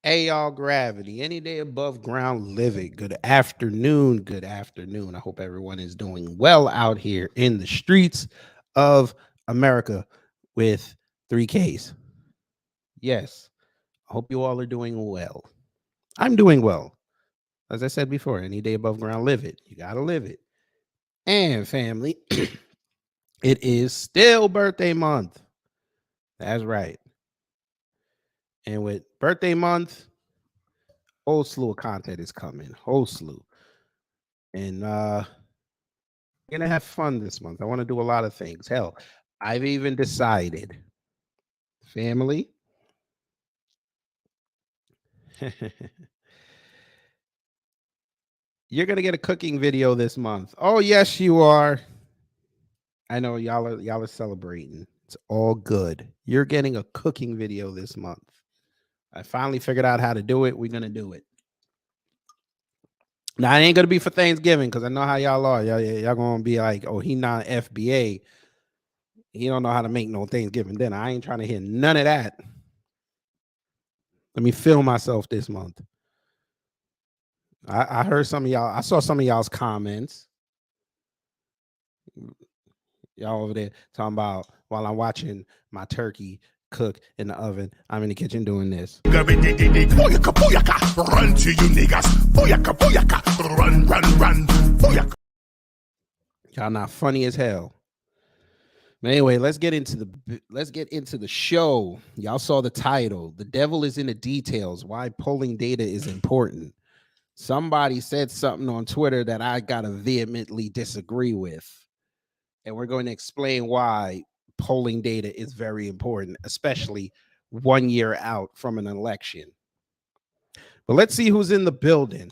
Hey, y'all, gravity. Any day above ground, live it. Good afternoon. Good afternoon. I hope everyone is doing well out here in the streets of America with 3Ks. Yes, I hope you all are doing well. I'm doing well. As I said before, any day above ground, live it. You got to live it. And family, it is still birthday month. That's right. And with birthday month, whole slew of content is coming. Whole slew. And we're gonna have fun this month. I want to do a lot of things. Hell, I've even decided, family. You're gonna get a cooking video this month. Oh, yes, you are. I know y'all are celebrating. It's all good. You're getting a cooking video this month. I finally figured out how to do it. We're gonna do it. Now it ain't gonna be for Thanksgiving because I know how y'all are. Y'all gonna be like, oh, he not FBA. He don't know how to make no Thanksgiving dinner. I ain't trying to hear none of that. Let me film myself this month. I heard some of y'all. I saw some of y'all's comments. Y'all over there talking about while I'm watching my turkey cook in the oven, I'm in the kitchen doing this. Run to you niggas. Run. Y'all not funny as hell. But anyway, let's get into the show. Y'all saw the title. The devil is in the details. Why polling data is important. Somebody said something on Twitter that I gotta vehemently disagree with. And we're going to explain why polling data is very important, especially 1 year out from an election. But let's see who's in the building.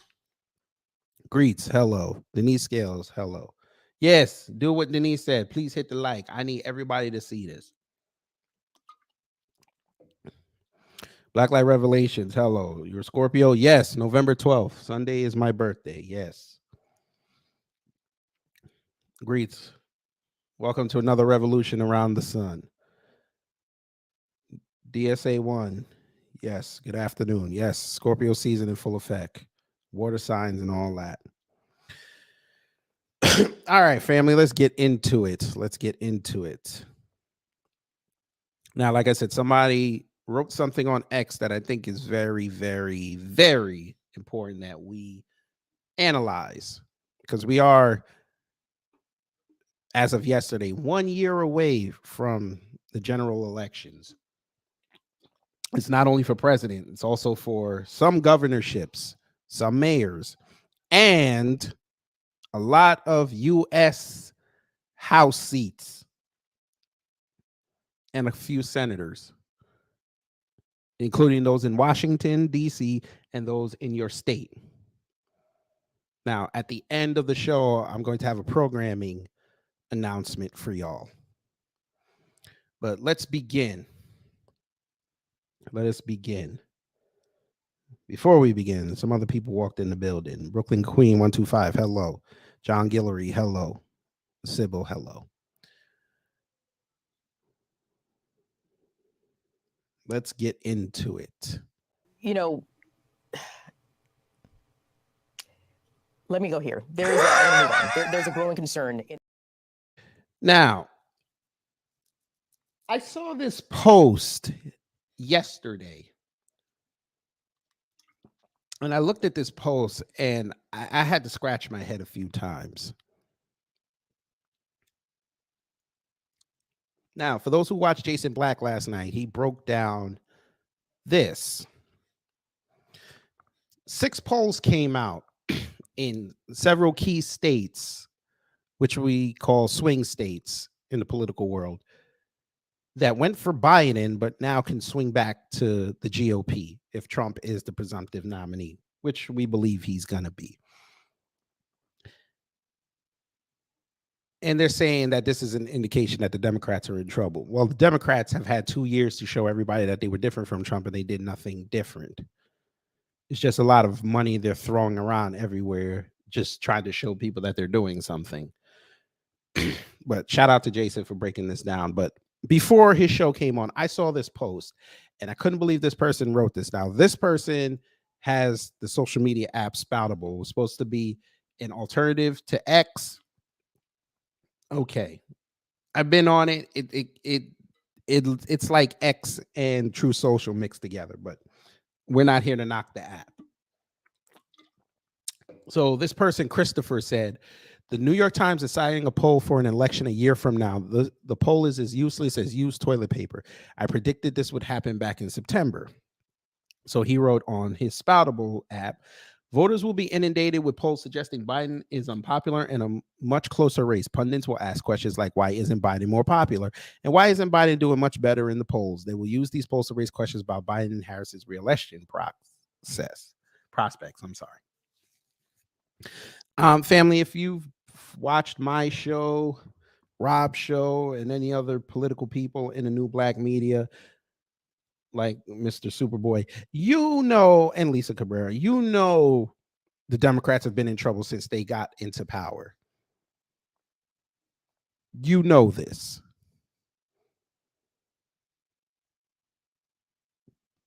Greets, hello. Denise Scales, hello. Yes, do what Denise said. Please hit the like. I need everybody to see this. Black Light Revelations, hello. You're a Scorpio? Yes, November 12th. Sunday is my birthday. Yes. Greets. Welcome to another revolution around the sun. DSA 1. Yes. Good afternoon. Yes. Scorpio season in full effect. Water signs and all that. All right, family, let's get into it. Now, like I said, somebody wrote something on X that I think is very, very, very important that we analyze, because we are, as of yesterday, 1 year away from the general elections. It's not only for president, it's also for some governorships, some mayors, and a lot of U.S. House seats and a few senators, including those in Washington, D.C., and those in your state. Now, at the end of the show, I'm going to have a programming announcement for y'all. But let's begin. Let us begin. Before we begin, some other people walked in the building. Brooklyn Queen 125, hello. John Guillory, hello. Sybil, hello. Let's get into it. You know, let me go here. There's a growing concern. Now, I saw this post yesterday. And I looked at this post and I had to scratch my head a few times. Now, for those who watched Jason Black last night, he broke down this. 6 polls came out in several key states, which we call swing states in the political world, that went for Biden, but now can swing back to the GOP if Trump is the presumptive nominee, which we believe he's going to be. And they're saying that this is an indication that the Democrats are in trouble. Well, the Democrats have had 2 years to show everybody that they were different from Trump, and they did nothing different. It's just a lot of money they're throwing around everywhere, just trying to show people that they're doing something. But shout out to Jason for breaking this down. But before his show came on, I saw this post and I couldn't believe this person wrote this. Now, this person has the social media app Spoutable. It was supposed to be an alternative to X. Okay. I've been on it. It's like X and True Social mixed together, but we're not here to knock the app. So this person, Christopher, said, the New York Times is citing a poll for an election a year from now. The poll is as useless as used toilet paper. I predicted this would happen back in September. So he wrote on his Spoutable app, voters will be inundated with polls suggesting Biden is unpopular in a much closer race. Pundits will ask questions like, why isn't Biden more popular? And why isn't Biden doing much better in the polls? They will use these polls to raise questions about Biden and Harris's reelection prospects. I'm sorry. Family, if you've watched my show, Rob's show, and any other political people in the new black media, like Mr. Superboy, and Lisa Cabrera, the Democrats have been in trouble since they got into power. You know this.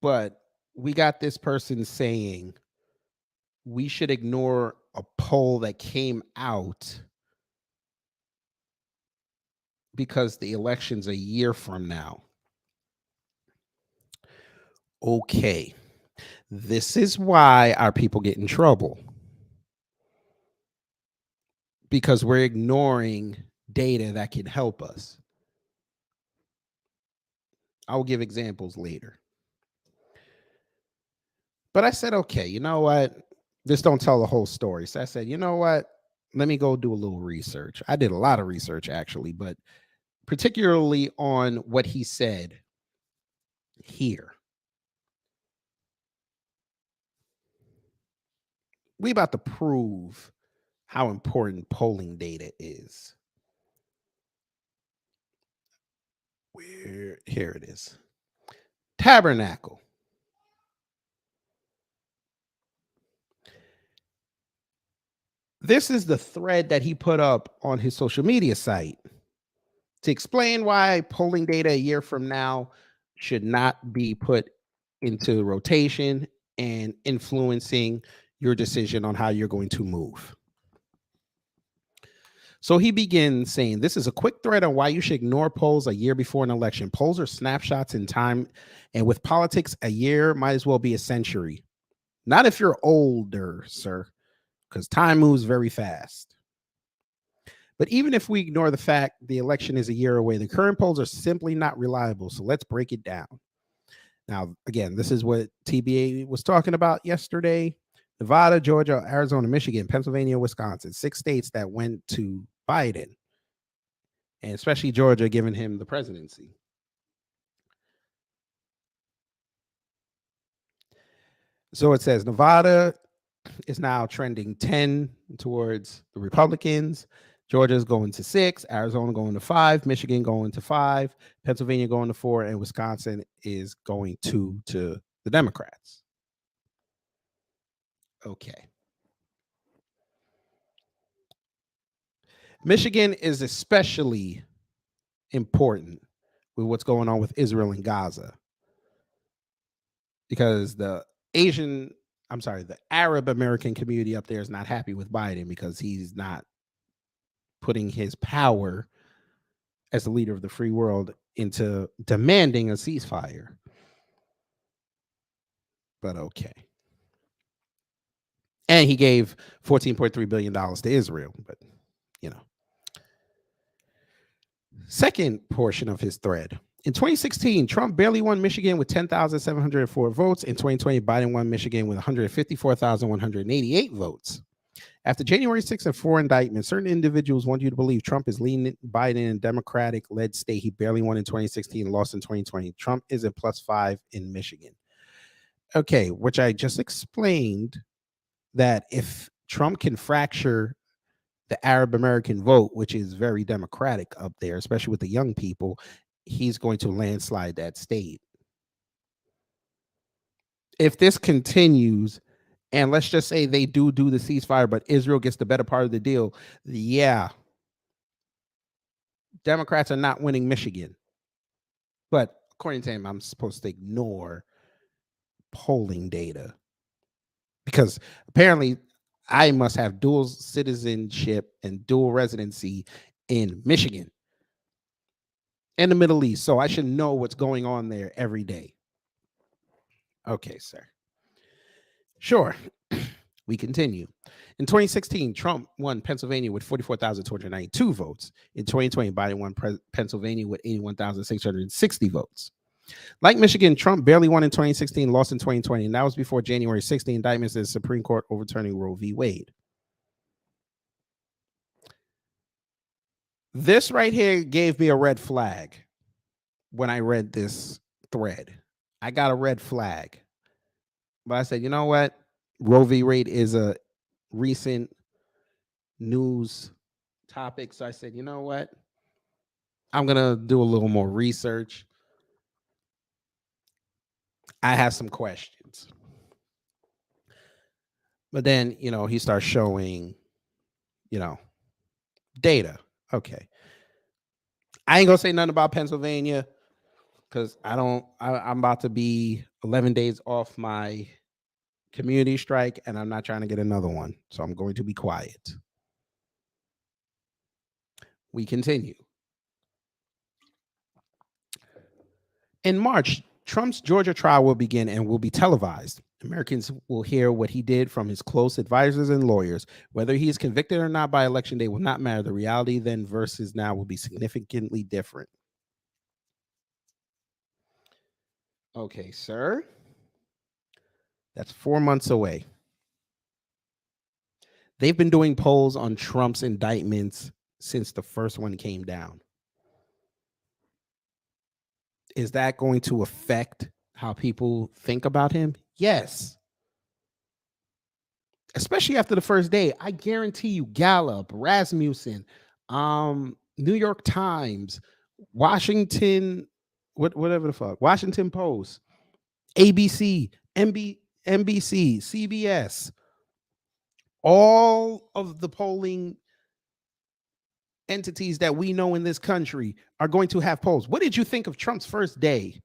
But we got this person saying we should ignore a poll that came out because the election's a year from now. Okay. This is why our people get in trouble. Because we're ignoring data that can help us. I'll give examples later. But I said, okay, you know what? This don't tell the whole story. So I said, you know what? Let me go do a little research. I did a lot of research, actually, but particularly on what he said here. We about to prove how important polling data is. Here it is. Tabernacle. This is the thread that he put up on his social media site to explain why polling data a year from now should not be put into rotation and influencing your decision on how you're going to move. So he begins saying, this is a quick thread on why you should ignore polls a year before an election. Polls are snapshots in time, and with politics, a year might as well be a century. Not if you're older, sir, because time moves very fast. But even if we ignore the fact the election is a year away, the current polls are simply not reliable. So let's break it down. Now, again, this is what TBA was talking about yesterday. Nevada, Georgia, Arizona, Michigan, Pennsylvania, Wisconsin, 6 states that went to Biden, and especially Georgia, giving him the presidency. So it says Nevada is now trending 10 towards the Republicans. Georgia's going to 6, Arizona going to 5, Michigan going to 5, Pennsylvania going to 4, and Wisconsin is going to the Democrats. Okay. Michigan is especially important with what's going on with Israel and Gaza, because the Arab American community up there is not happy with Biden because he's not putting his power as the leader of the free world into demanding a ceasefire. But okay. And he gave $14.3 billion to Israel, but Second portion of his thread. In 2016, Trump barely won Michigan with 10,704 votes. In 2020, Biden won Michigan with 154,188 votes. After January 6th and 4 indictments, certain individuals want you to believe Trump is leading Biden in a Democratic-led state. He barely won in 2016 and lost in 2020. Trump is at +5 in Michigan. Okay, which I just explained that if Trump can fracture the Arab American vote, which is very Democratic up there, especially with the young people, he's going to landslide that state. If this continues, and let's just say they do the ceasefire, but Israel gets the better part of the deal, yeah, Democrats are not winning Michigan. But according to him, I'm supposed to ignore polling data because apparently I must have dual citizenship and dual residency in Michigan and the Middle East. So I should know what's going on there every day. Okay, sir. Sure. We continue. In 2016, Trump won Pennsylvania with 44,292 votes. In 2020, Biden won Pennsylvania with 81,660 votes. Like Michigan, Trump barely won in 2016, lost in 2020, and that was before January 6th, the indictments in the Supreme Court overturning Roe v. Wade. This right here gave me a red flag when I read this thread. I got a red flag. But I said, you know what? Roe v. Wade is a recent news topic. So I said, you know what? I'm going to do a little more research. I have some questions. But then, he starts showing, data. Okay. I ain't going to say nothing about Pennsylvania because I'm about to be 11 days off my community strike and I'm not trying to get another one. So I'm going to be quiet. We continue. In March, Trump's Georgia trial will begin and will be televised. Americans will hear what he did from his close advisors and lawyers. Whether he is convicted or not by election day will not matter. The reality then versus now will be significantly different. Okay, sir. That's 4 months away. They've been doing polls on Trump's indictments since the first one came down. Is that going to affect how people think about him? Yes. Especially after the first day. I guarantee you, Gallup, Rasmussen, New York Times, Washington, whatever the fuck, Washington Post, ABC, NBC, CBS, all of the polling entities that we know in this country are going to have polls. What did you think of Trump's first day?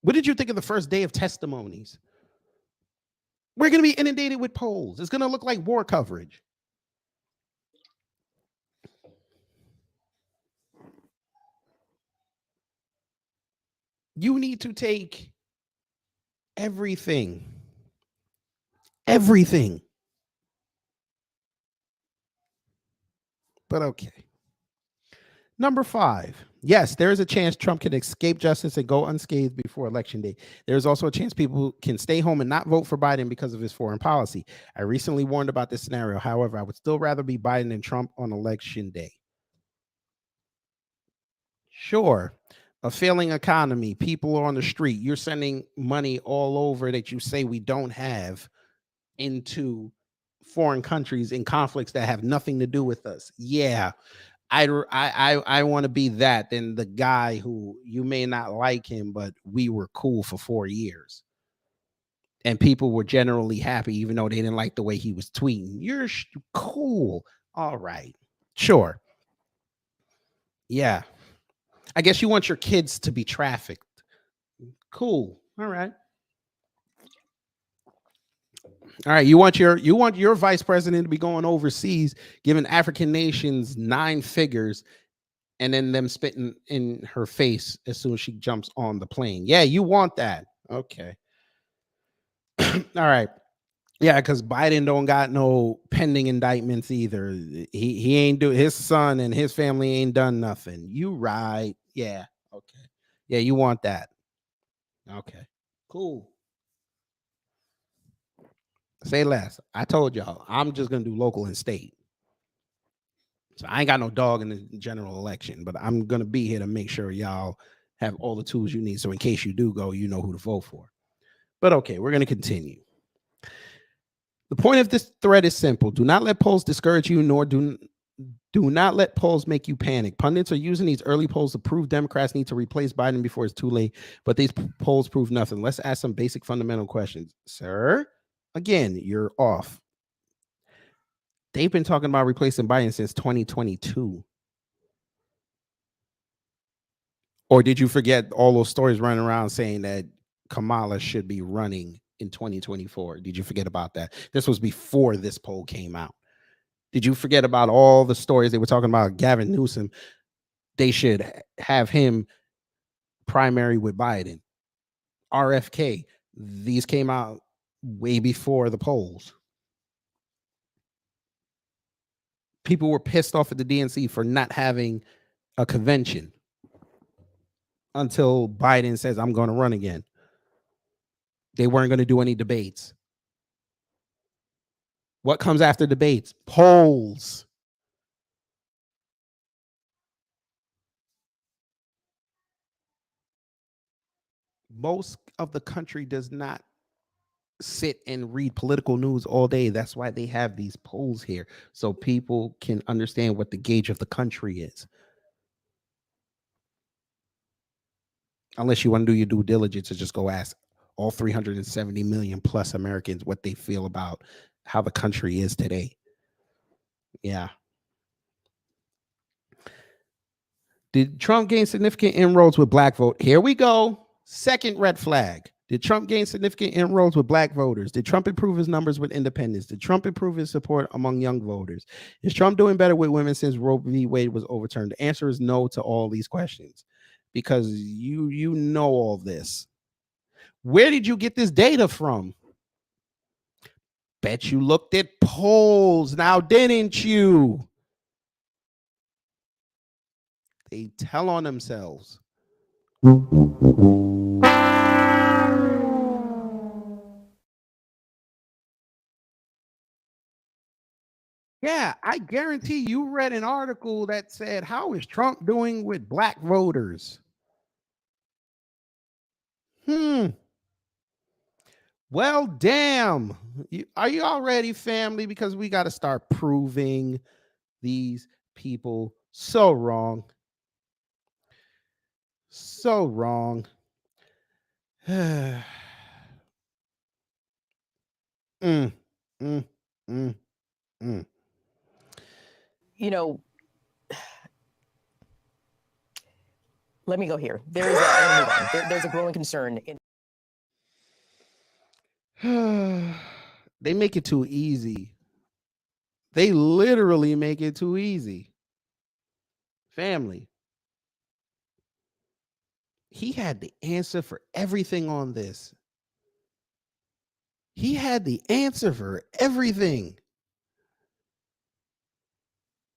What did you think of the first day of testimonies? We're going to be inundated with polls. It's going to look like war coverage. You need to take everything. But okay. Number 5. Yes, there is a chance Trump can escape justice and go unscathed before election day. There is also a chance people can stay home and not vote for Biden because of his foreign policy. I recently warned about this scenario. However, I would still rather be Biden than Trump on election day. Sure, a failing economy, people are on the street. You're sending money all over that you say we don't have into foreign countries in conflicts that have nothing to do with us. Yeah. I want to be that than the guy who you may not like him, but we were cool for 4 years. And people were generally happy, even though they didn't like the way he was tweeting. You're cool. All right. Sure. Yeah. I guess you want your kids to be trafficked. Cool. All right. All right, you want your vice president to be going overseas, giving African nations 9 figures, and then them spitting in her face as soon as she jumps on the plane. Yeah, you want that. Okay. All right. Yeah, because Biden don't got no pending indictments either. He ain't do his son and his family ain't done nothing. You right? Yeah. Okay. Yeah, you want that? Okay. Cool. Say less. I told y'all I'm just gonna do local and state. So I ain't got no dog in the general election, but I'm gonna be here to make sure y'all have all the tools you need. So in case you do go, you know who to vote for. But okay, we're gonna continue. The point of this thread is simple. Do not let polls discourage you, nor do not let polls make you panic. Pundits are using these early polls to prove Democrats need to replace Biden before it's too late, but these polls prove nothing. Let's ask some basic fundamental questions. Sir, again, you're off. They've been talking about replacing Biden since 2022. Or did you forget all those stories running around saying that Kamala should be running in 2024? Did you forget about that? This was before this poll came out. Did you forget about all the stories they were talking about Gavin Newsom? They should have him primary with Biden. RFK, these came out way before the polls. People were pissed off at the DNC for not having a convention until Biden says, I'm going to run again. They weren't going to do any debates. What comes after debates? Polls. Most of the country does not sit and read political news all day. That's why they have these polls here, so people can understand what the gauge of the country is. Unless you want to do your due diligence and just go ask all 370 million plus Americans what they feel about how the country is today. Yeah. Did Trump gain significant inroads with black vote? Here we go. Second red flag. Did Trump gain significant inroads with black voters? Did Trump improve his numbers with independents? Did Trump improve his support among young voters? Is Trump doing better with women since Roe v. Wade was overturned? The answer is no to all these questions because you know all this. Where did you get this data from? Bet you looked at polls now, didn't you? They tell on themselves. Yeah, I guarantee you read an article that said, how is Trump doing with black voters? Well, damn. Are you all ready, family? Because we got to start proving these people so wrong. So wrong. mm, mm, mm, mm. You know, let me go here. There's I'm going to move on. There's a growing concern in They make it too easy. They literally make it too easy. Family. He had the answer for everything on this. He had the answer for everything.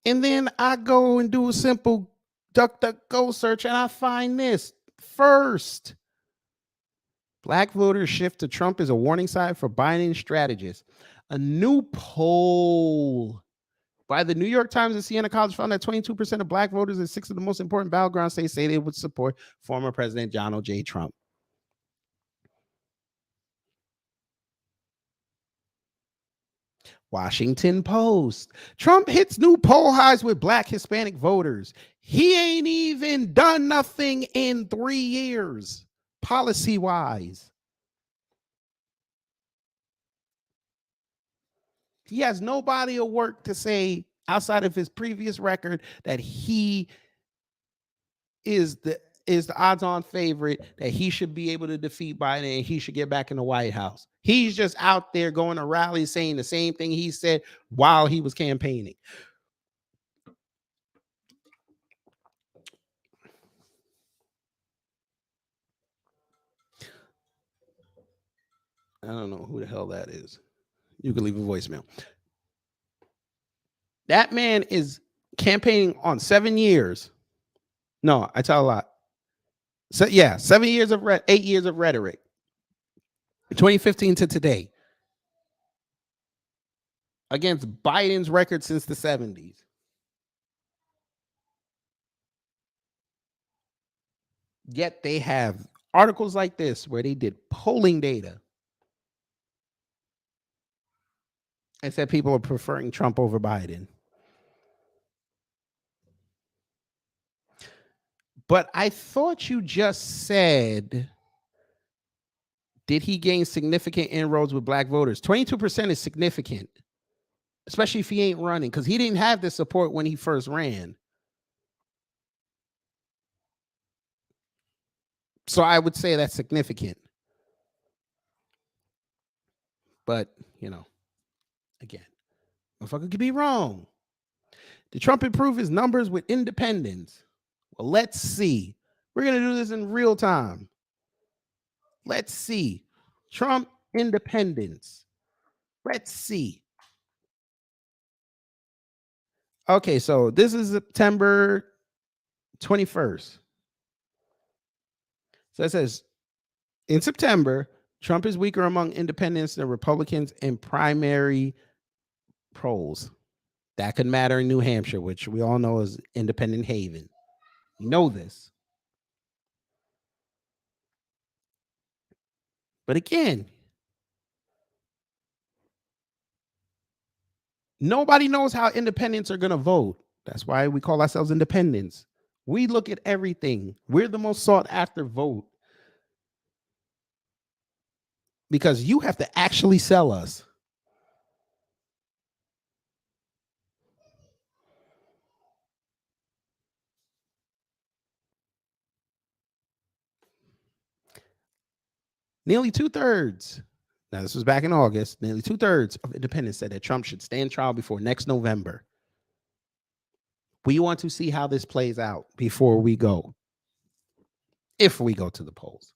And then I go and do a simple DuckDuckGo search and I find this first. Black voters shift to Trump is a warning sign for Biden strategists. A new poll by the New York Times and Siena College found that 22% of black voters in 6 of the most important battleground states say they would support former President Donald J. Trump. Washington Post. Trump hits new poll highs with black Hispanic voters. He ain't even done nothing in 3 years, policy wise. He has no body of work to say outside of his previous record that he is the odds-on favorite, that he should be able to defeat Biden and he should get back in the White House. He's just out there going to rallies saying the same thing he said while he was campaigning. I don't know who the hell that is. You can leave a voicemail. That man is campaigning on 7 years. No, I tell a lot. So yeah, 7 years of 8 years of rhetoric. 2015 to today. Against Biden's record since the 70s. Yet they have articles like this where they did polling data and said people are preferring Trump over Biden. But I thought you just said, did he gain significant inroads with black voters? 22% is significant, especially if he ain't running, because he didn't have the support when he first ran. So I would say that's significant. But, again, motherfucker could be wrong. Did Trump improve his numbers with independents? Well, let's see. We're going to do this in real time. Let's see. Trump independents. Let's see. Okay, so this is September 21st. So it says, in September, Trump is weaker among independents than Republicans in primary polls. That could matter in New Hampshire, which we all know is independent haven. You know this. But again, nobody knows how independents are going to vote. That's why we call ourselves independents. We look at everything. We're the most sought after vote because you have to actually sell us. Nearly 2/3. Now, this was back in August. Nearly 2/3 of independents said that Trump should stand trial before next November. We want to see how this plays out before we go, if we go to the polls.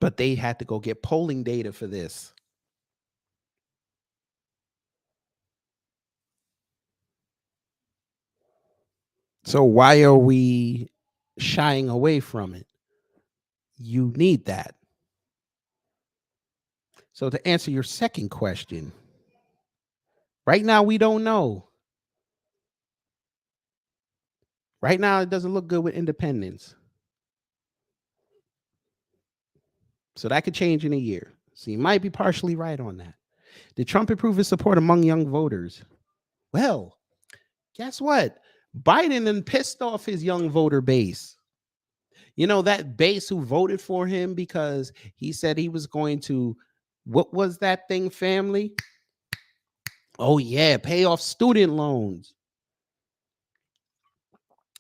But they had to go get polling data for this. So why are we shying away from it? You need that. So to answer your second question, right now we don't know. Right now it doesn't look good with independents. So that could change in a year. So you might be partially right on that. Did Trump improve his support among young voters? Well, guess what? Biden then pissed off his young voter base. You know, that base who voted for him because he said he was going to, what was that thing, family? Oh, yeah, pay off student loans,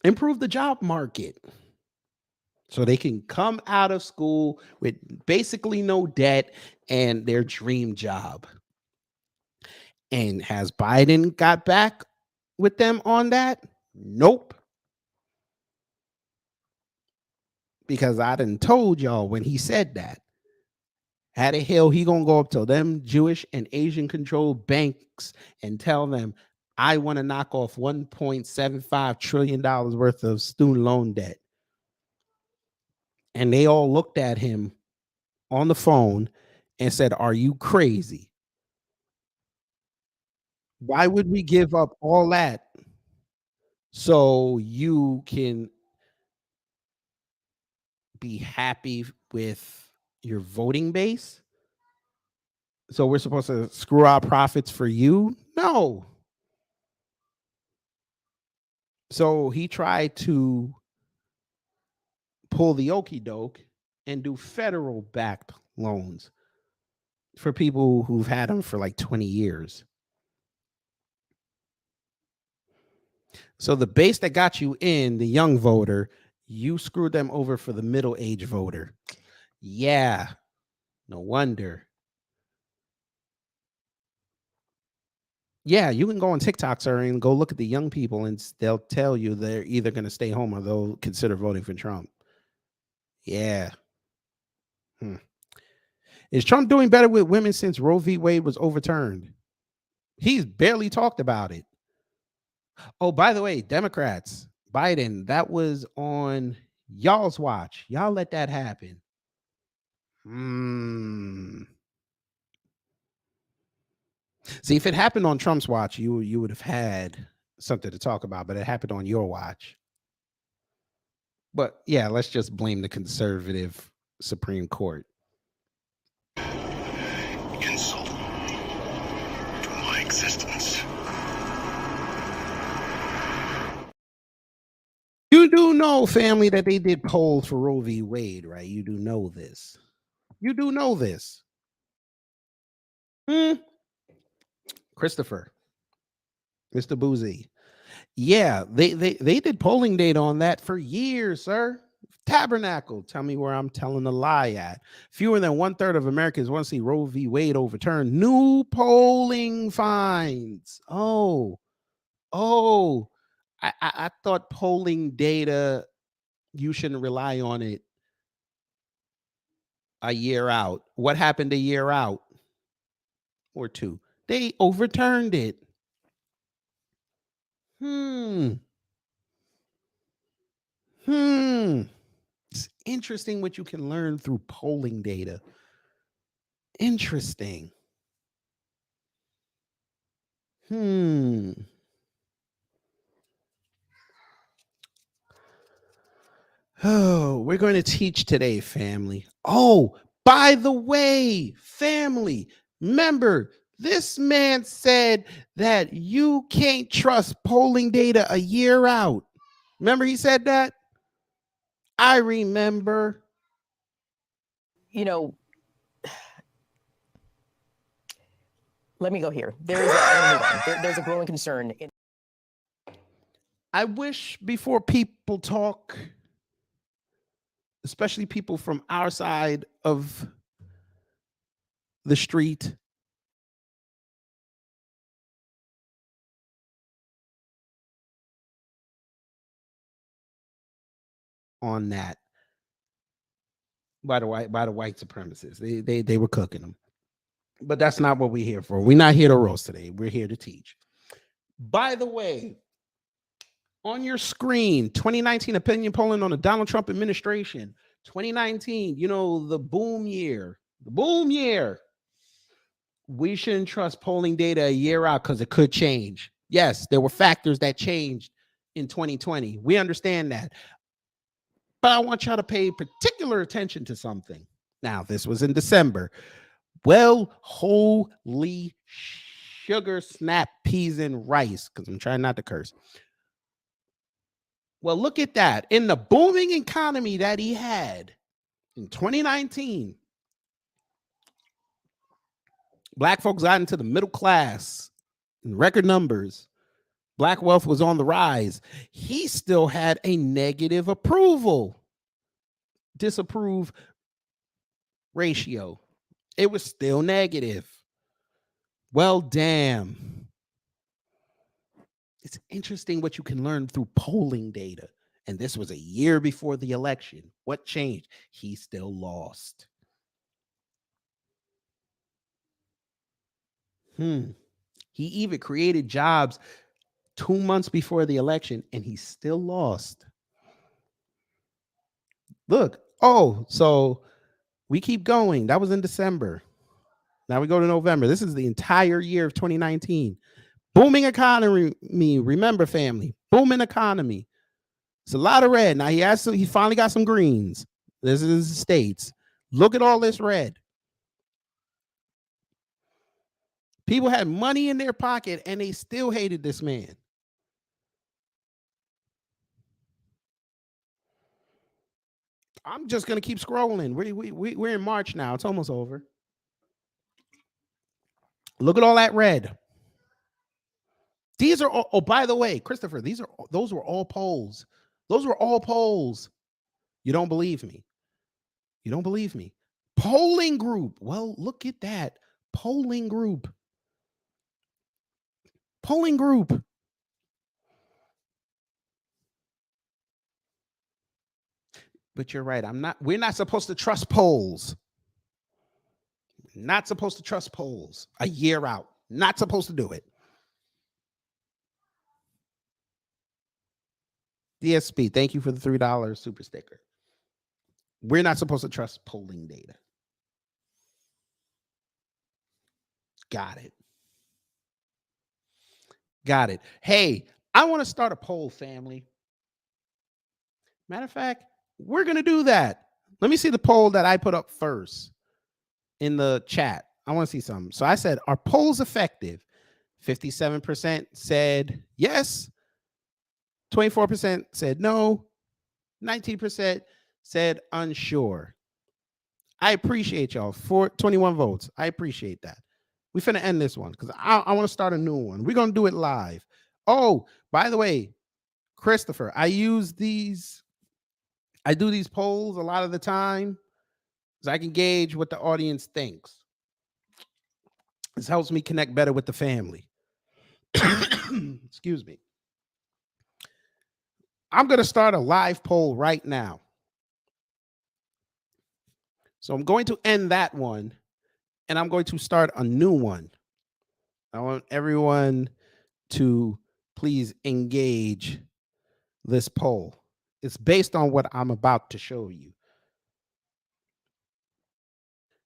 improve the job market so they can come out of school with basically no debt and their dream job. And has Biden got back with them on that? Nope. Because I done told y'all when he said that, how the hell he gonna go up to them Jewish and Asian controlled banks and tell them, I want to knock off $1.75 trillion worth of student loan debt? And they all looked at him on the phone and said, are you crazy? Why would we give up all that so you can be happy with your voting base? So we're supposed to screw our profits for you? No. So he tried to pull the okey doke and do federal backed loans for people who've had them for like 20 years. So the base that got you in, the young voter, you screwed them over for the middle age voter. Yeah, no wonder. Yeah, you can go on TikTok, sir, and go look at the young people, and they'll tell you they're either going to stay home or they'll consider voting for Trump. Yeah. Hmm. Is Trump doing better with women since Roe v. Wade was overturned? He's barely talked about it. Oh, by the way, Democrats, Biden, that was on y'all's watch. Y'all let that happen. Hmm. See, if it happened on Trump's watch, you would have had something to talk about, but it happened on your watch. But yeah, let's just blame the conservative Supreme Court. Insult to my existence. You do know, family, that they did polls for Roe v. Wade, right? You do know this. You do know this. Hmm. Christopher, Mr. Boozy. Yeah, they did polling data on that for years, sir. Tabernacle, tell me where I'm telling a lie at. Fewer than 1/3 of Americans want to see Roe v. Wade overturned. New polling finds. Oh, I thought polling data, you shouldn't rely on it a year out. What happened a year out or two? They overturned it. Hmm. Hmm. It's interesting what you can learn through polling data. Interesting. Hmm. Oh, we're going to teach today, family. Oh, by the way, family, remember, this man said that you can't trust polling data a year out. Remember, he said that? I remember. You know, let me go here. I'm going to move on. There's a growing concern. I wish before people talk, especially people from our side of the street, on that by the white supremacists. They were cooking them. But that's not what we're here for. We're not here to roast today. We're here to teach. By the way, on your screen, 2019 opinion polling on the Donald Trump administration. 2019, the boom year. The boom year. We shouldn't trust polling data a year out because it could change. Yes, there were factors that changed in 2020. We understand that. But I want y'all to pay particular attention to something. Now, this was in December. Well, holy sugar snap peas and rice, because I'm trying not to curse. Well, look at that. In the booming economy that he had in 2019, Black folks got into the middle class in record numbers. Black wealth was on the rise. He still had a negative disapprove ratio. It was still negative. Well, damn. It's interesting what you can learn through polling data. And this was a year before the election. What changed? He still lost. He even created jobs 2 months before the election, and he still lost. Look, so we keep going. That was in December. Now we go to November. This is the entire year of 2019. Booming economy. Remember, family, booming economy. It's a lot of red. Now he finally got some greens. This is the states. Look at all this red. People had money in their pocket and they still hated this man. I'm just gonna keep scrolling. We're in March now. It's almost over. Look at all that red. These are all, oh, by the way, Christopher, those were all polls. Those were all polls. You don't believe me. You don't believe me. Polling group. Well, look at that. Polling group. polling group. But you're right. We're not supposed to trust polls. Not supposed to trust polls a year out. Not supposed to do it. DSP, thank you for the $3 super sticker. We're not supposed to trust polling data. Got it. Got it. Hey, I want to start a poll, family. Matter of fact, we're going to do that. Let me see the poll that I put up first in the chat. I want to see something. So I said, are polls effective? 57% said yes. 24% said no. 19% said unsure. I appreciate y'all. 21 votes. I appreciate that. We finna end this one because I want to start a new one. We're going to do it live. Oh, by the way, Christopher, I do these polls a lot of the time so I can gauge what the audience thinks. This helps me connect better with the family. Excuse me. I'm going to start a live poll right now. So I'm going to end that one and I'm going to start a new one. I want everyone to please engage this poll. It's based on what I'm about to show you.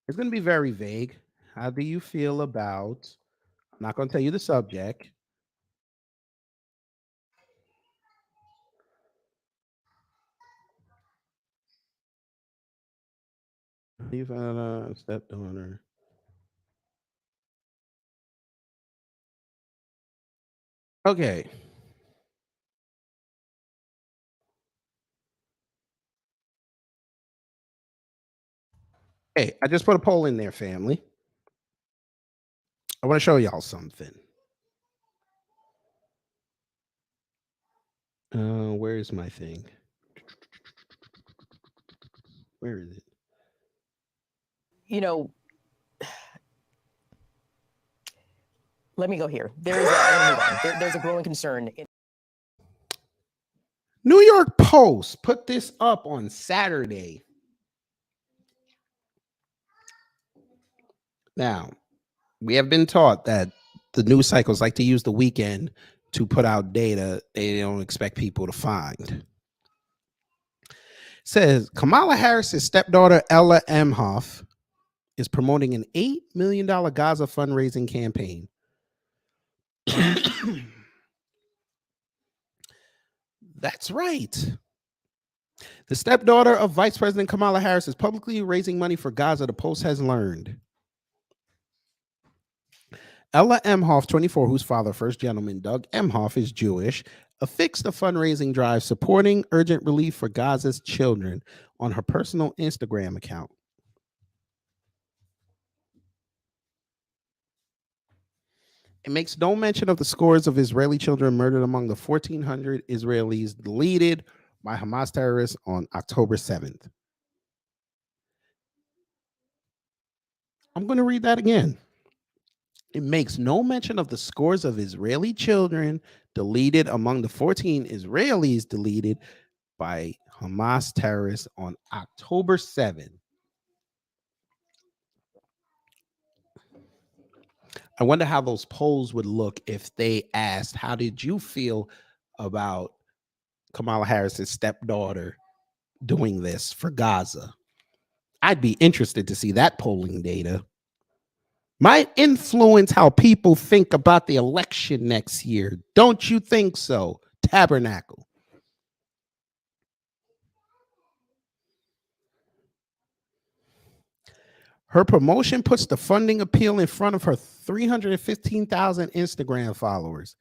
It's going to be very vague. How do you feel about, I'm not going to tell you the subject. You found a stepdaughter. Okay. Hey, I just put a poll in there, family. I want to show y'all something. Where is my thing? Where is it? You know, let me go here. There's a growing concern. New York Post put this up on Saturday. Now, we have been taught that the news cycles like to use the weekend to put out data they don't expect people to find. It says Kamala Harris's stepdaughter Ella Emhoff is promoting an $8 million Gaza fundraising campaign. That's right. The stepdaughter of Vice President Kamala Harris is publicly raising money for Gaza, the Post has learned. Ella Emhoff, 24, whose father, First Gentleman Doug Emhoff, is Jewish, affixed a fundraising drive supporting urgent relief for Gaza's children on her personal Instagram account. It makes no mention of the scores of Israeli children murdered among the 1,400 Israelis deleted by Hamas terrorists on October 7th. I'm going to read that again. It makes no mention of the scores of Israeli children deleted among the 14 Israelis deleted by Hamas terrorists on October 7th. I wonder how those polls would look if they asked, how did you feel about Kamala Harris's stepdaughter doing this for Gaza? I'd be interested to see that polling data. Might influence how people think about the election next year. Don't you think so, Tabernacle? Her promotion puts the funding appeal in front of her 315,000 Instagram followers.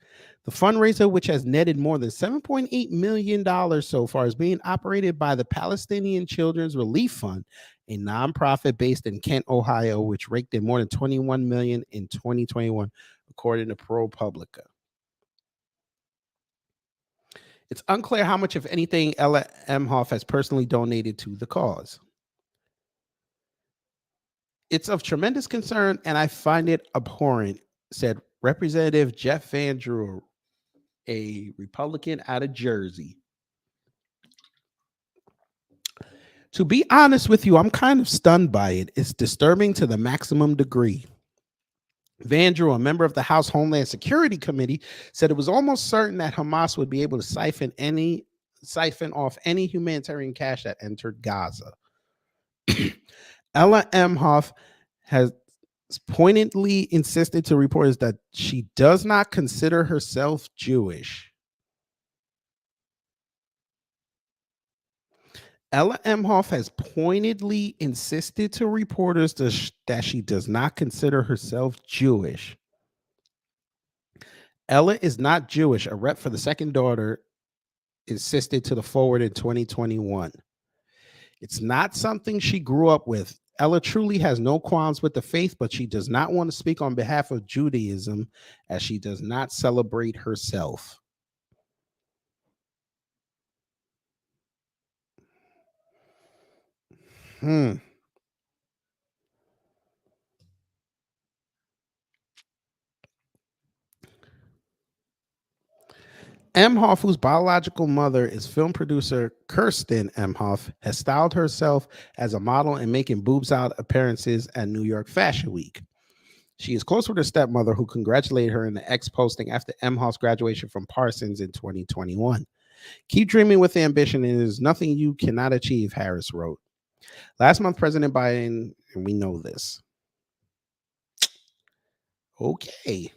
The fundraiser, which has netted more than $7.8 million so far, is being operated by the Palestinian Children's Relief Fund, a nonprofit based in Kent, Ohio, which raked in more than $21 million in 2021, according to ProPublica. It's unclear how much, if anything, Ella Emhoff has personally donated to the cause. It's of tremendous concern, and I find it abhorrent, said Representative Jeff Van Drew, a Republican out of Jersey. To be honest with you, I'm kind of stunned by it. It's disturbing to the maximum degree. Van Drew, a member of the House Homeland Security Committee, said it was almost certain that Hamas would be able to siphon off any humanitarian cash that entered Gaza. Ella Emhoff has pointedly insisted to reporters that she does not consider herself Jewish. Ella Emhoff has pointedly insisted to reporters that she does not consider herself Jewish. Ella is not Jewish. A rep for the second daughter insisted to the Forward in 2021. It's not something she grew up with. Ella truly has no qualms with the faith, but she does not want to speak on behalf of Judaism as she does not celebrate herself. Emhoff, whose biological mother is film producer Kirsten Emhoff, has styled herself as a model and making boobs out appearances at New York Fashion Week. She is close with her stepmother, who congratulated her in the X posting after Emhoff's graduation from Parsons in 2021. Keep dreaming with ambition, and there's nothing you cannot achieve, Harris wrote. Last month, President Biden, and we know this. Okay.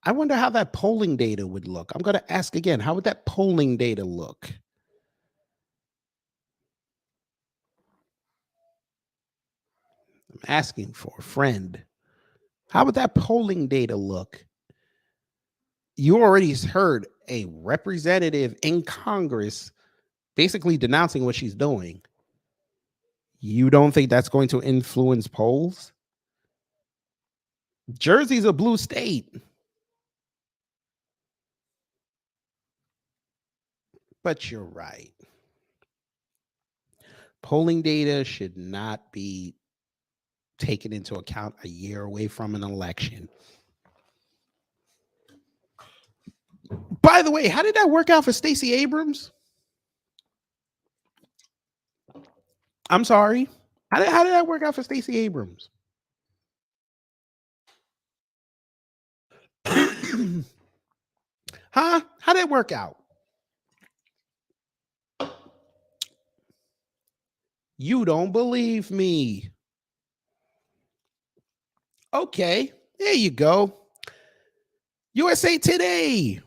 I wonder how that polling data would look. I'm going to ask again, how would that polling data look? I'm asking for a friend. How would that polling data look? You already heard a representative in Congress basically denouncing what she's doing. You don't think that's going to influence polls? Jersey's a blue state. But you're right. Polling data should not be taken into account a year away from an election. By the way, how did that work out for Stacy Abrams? I'm sorry. How did that work out for Stacy Abrams? Huh? How did it work out? You don't believe me. Okay, there you go. USA Today.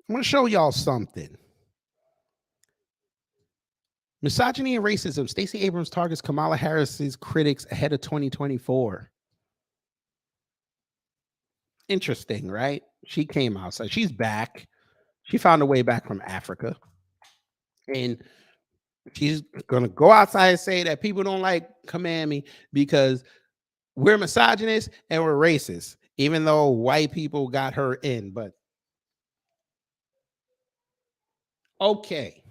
I'm going to show y'all something. Misogyny and racism. Stacey Abrams targets Kamala Harris's critics ahead of 2024. Interesting, right? She came out, so she's back. She found a way back from Africa. And she's going to go outside and say that people don't like Command Me because we're misogynist and we're racist, even though white people got her in. But okay.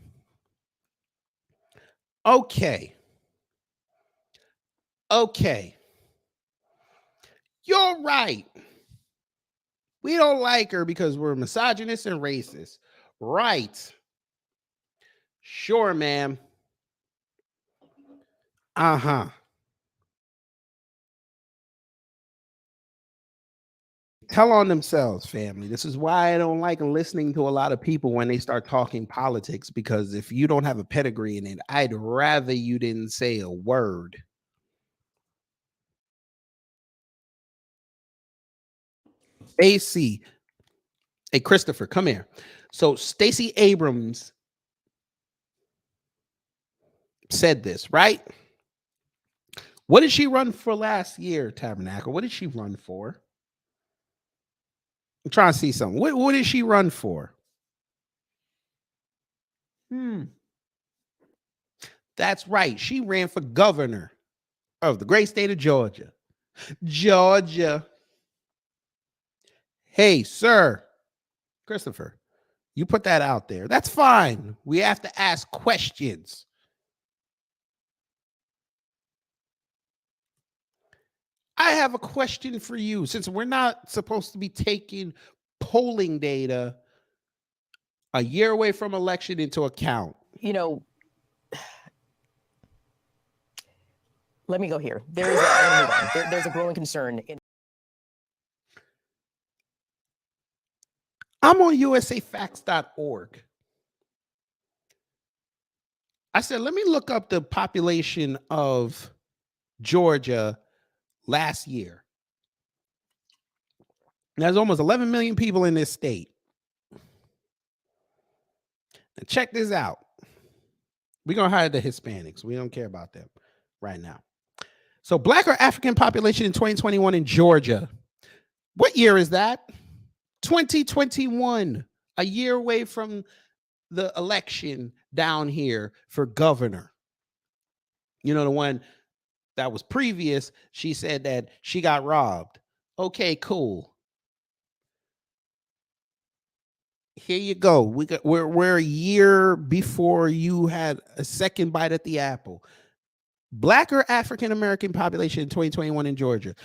You're right. We don't like her because we're misogynist and racist. Right. Sure, ma'am. Uh-huh. Tell on themselves, family. This is why I don't like listening to a lot of people when they start talking politics, because if you don't have a pedigree in it, I'd rather you didn't say a word. AC. Hey, Christopher, come here. So Stacey Abrams said this, right? What did she run for last year, Tabernacle? What did she run for? I'm trying to see something. What did she run for? That's right. She ran for governor of the great state of Georgia. Georgia. Hey, sir. Christopher, you put that out there. That's fine. We have to ask questions. I have a question for you. Since we're not supposed to be taking polling data a year away from election into account. You know, let me go here. There's I'm going to move on. There's a growing concern in. I'm on usafacts.org. I said, let me look up the population of Georgia last year. There's almost 11 million people in this state. Now check this out. We're going to hire the Hispanics. We don't care about them right now. So Black or African population in 2021 in Georgia. What year is that? 2021, a year away from the election down here for governor. You know, the one that was previous, she said that she got robbed. Okay, cool. Here you go. We're a year before you had a second bite at the apple. Black or African American population in 2021 in Georgia,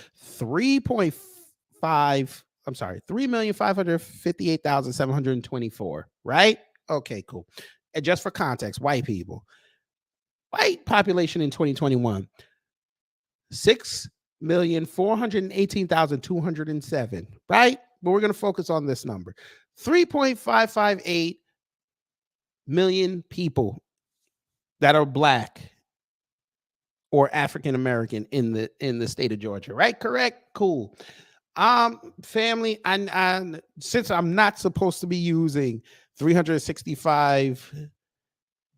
3,558,724, right? Okay, cool. And just for context, white people. White population in 2021, 6,418,207, right? But we're going to focus on this number. 3.558 million people that are Black or African American in the state of Georgia, right? Correct? Cool. Family, and since I'm not supposed to be using 365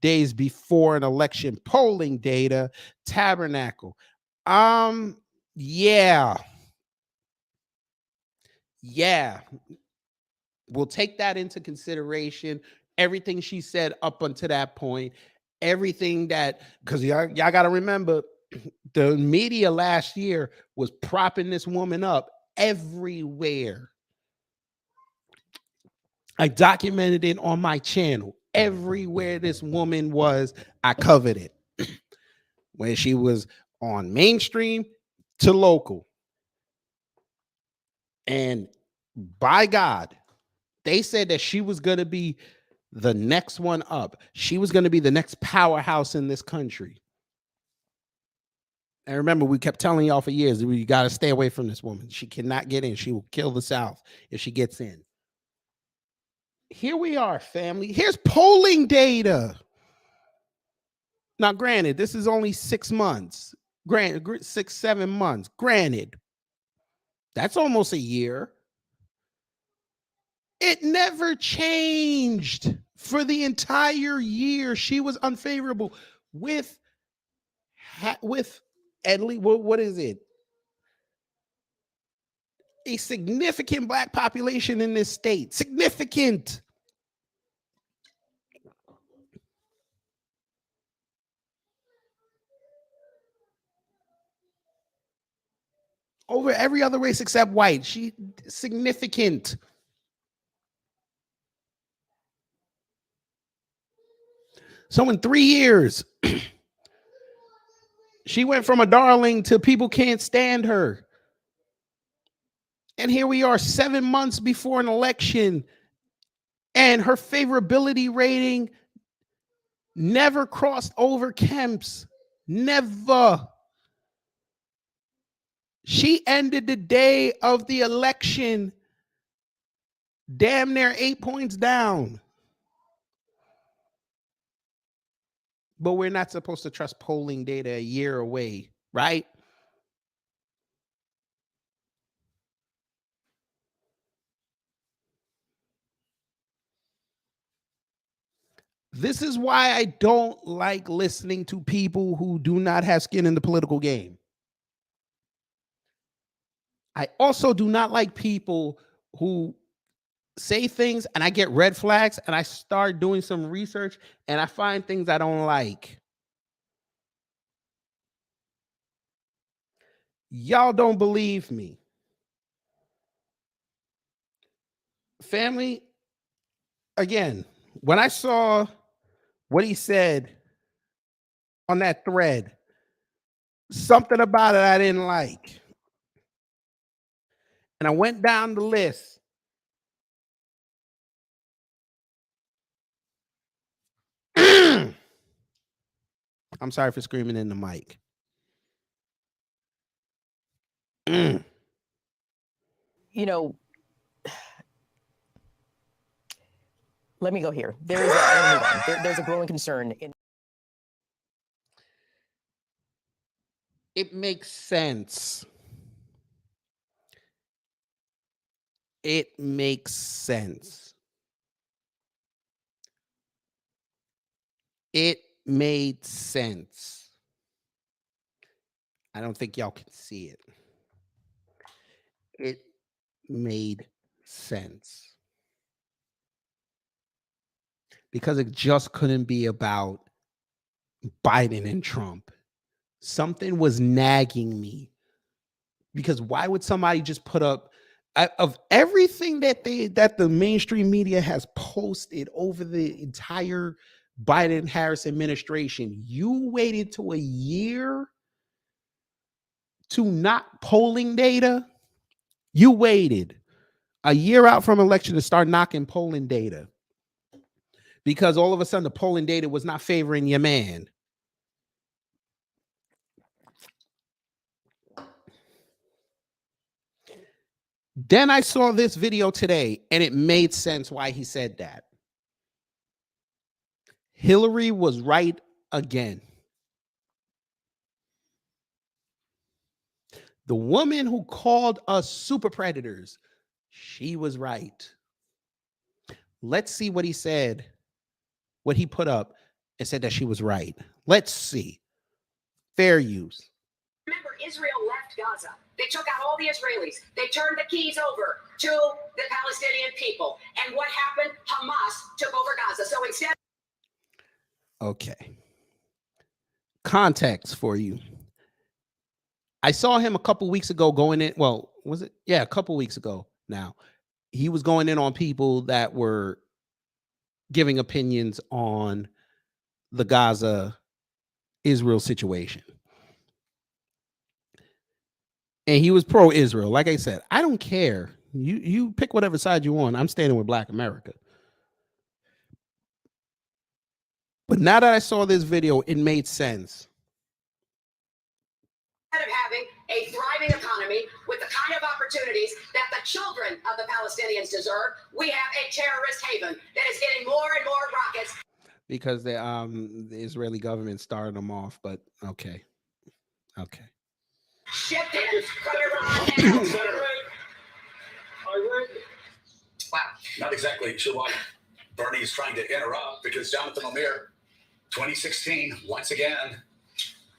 days before an election polling data, Tabernacle. Yeah. We'll take that into consideration. Everything she said up until that point, everything that, because y'all got to remember, the media last year was propping this woman up everywhere. I documented it on my channel. Everywhere this woman was, I covered it. When she was on mainstream to local. And by God, they said that she was going to be the next one up. She was going to be the next powerhouse in this country. And remember, we kept telling y'all for years, you got to stay away from this woman. She cannot get in. She will kill the South if she gets in. Here we are, family. Here's polling data. Now, granted, this is only 6 months. Granted, 6-7 months. Granted, that's almost a year. It never changed for the entire year. She was unfavorable with at least, what is it? A significant Black population in this state. Significant. Over every other race except white. She significant. So in 3 years, she went from a darling to people can't stand her. And here we are 7 months before an election, and her favorability rating never crossed over Kemp's. Never. She ended the day of the election damn near 8 points down. But we're not supposed to trust polling data a year away, right? This is why I don't like listening to people who do not have skin in the political game. I also do not like people who say things and I get red flags and I start doing some research and I find things I don't like. Y'all don't believe me. Family, again, when I saw what he said on that thread, something about it I didn't like. And I went down the list. I'm sorry for screaming in the mic. You know, let me go here. There's I'm going to move on. There's a growing concern in. It makes sense. It makes sense. It made sense. I don't think y'all can see it. It made sense. Because it just couldn't be about Biden and Trump. Something was nagging me. Because why would somebody just put up of everything that the mainstream media has posted over the entire Biden Harris administration, you waited to a year to not polling data? You waited a year out from election to start knocking polling data because all of a sudden the polling data was not favoring your man. Then I saw this video today and it made sense why he said that. Hillary was right again. The woman who called us super predators, she was right. Let's see what he said, what he put up and said that she was right. Let's see. Fair use. Remember, Israel left Gaza. They took out all the Israelis. They turned the keys over to the Palestinian people. And what happened? Hamas took over Gaza. So instead. Okay. Context for you. I saw him a couple weeks ago going in. Well, was it? Yeah, a couple weeks ago now. He was going in on people that were giving opinions on the Gaza Israel situation. And he was pro-Israel. Like I said, I don't care. You pick whatever side you want. I'm standing with Black America. But now that I saw this video, it made sense. Instead of having a thriving economy with the kind of opportunities that the children of the Palestinians deserve, we have a terrorist haven that is getting more and more rockets. Because the Israeli government started them off, but okay. Shipped in from Iran and elsewhere. Wow. Not exactly sure why Bernie is trying to interrupt, because Jonathan O'Meara, 2016, once again,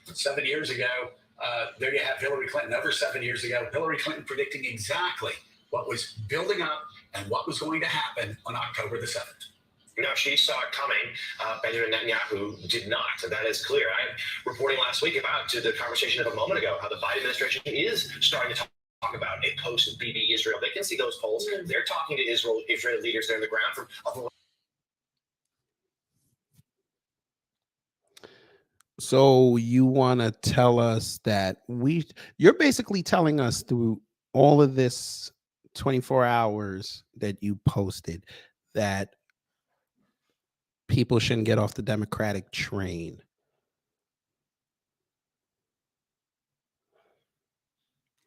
7 years ago, there you have Hillary Clinton, over 7 years ago, Hillary Clinton predicting exactly what was building up and what was going to happen on October the 7th. No, she saw it coming. Benjamin Netanyahu did not. So that is clear. I'm reporting last week about to the conversation of a moment ago how the Biden administration is starting to talk about a post-BB Israel. They can see those polls. They're talking to Israeli leaders there on the ground from. So you want to tell us that you're basically telling us through all of this 24 hours that you posted that people shouldn't get off the Democratic train.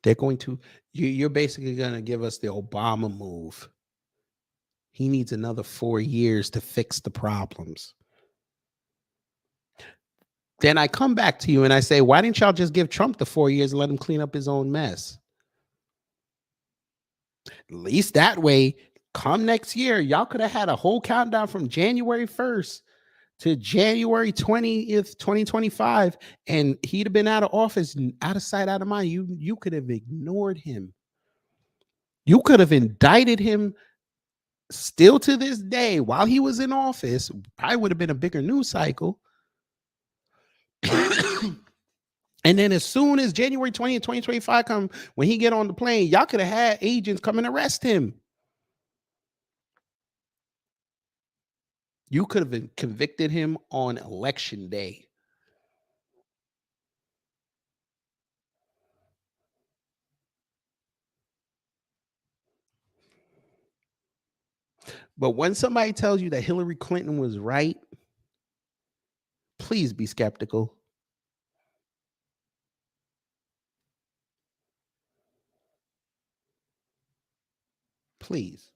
They're going to, you're basically going to give us the Obama move. He needs another 4 years to fix the problems. Then I come back to you and I say, why didn't y'all just give Trump the 4 years and let him clean up his own mess? At least that way, come next year, y'all could have had a whole countdown from January 1st to January 20th, 2025, and he'd have been out of office, out of sight, out of mind. You could have ignored him. You could have indicted him still to this day while he was in office. Probably would have been a bigger news cycle. And then as soon as January 20th, 2025 come, when he get on the plane, y'all could have had agents come and arrest him. You could have been convicted him on election day. But when somebody tells you that Hillary Clinton was right, please be skeptical. Please.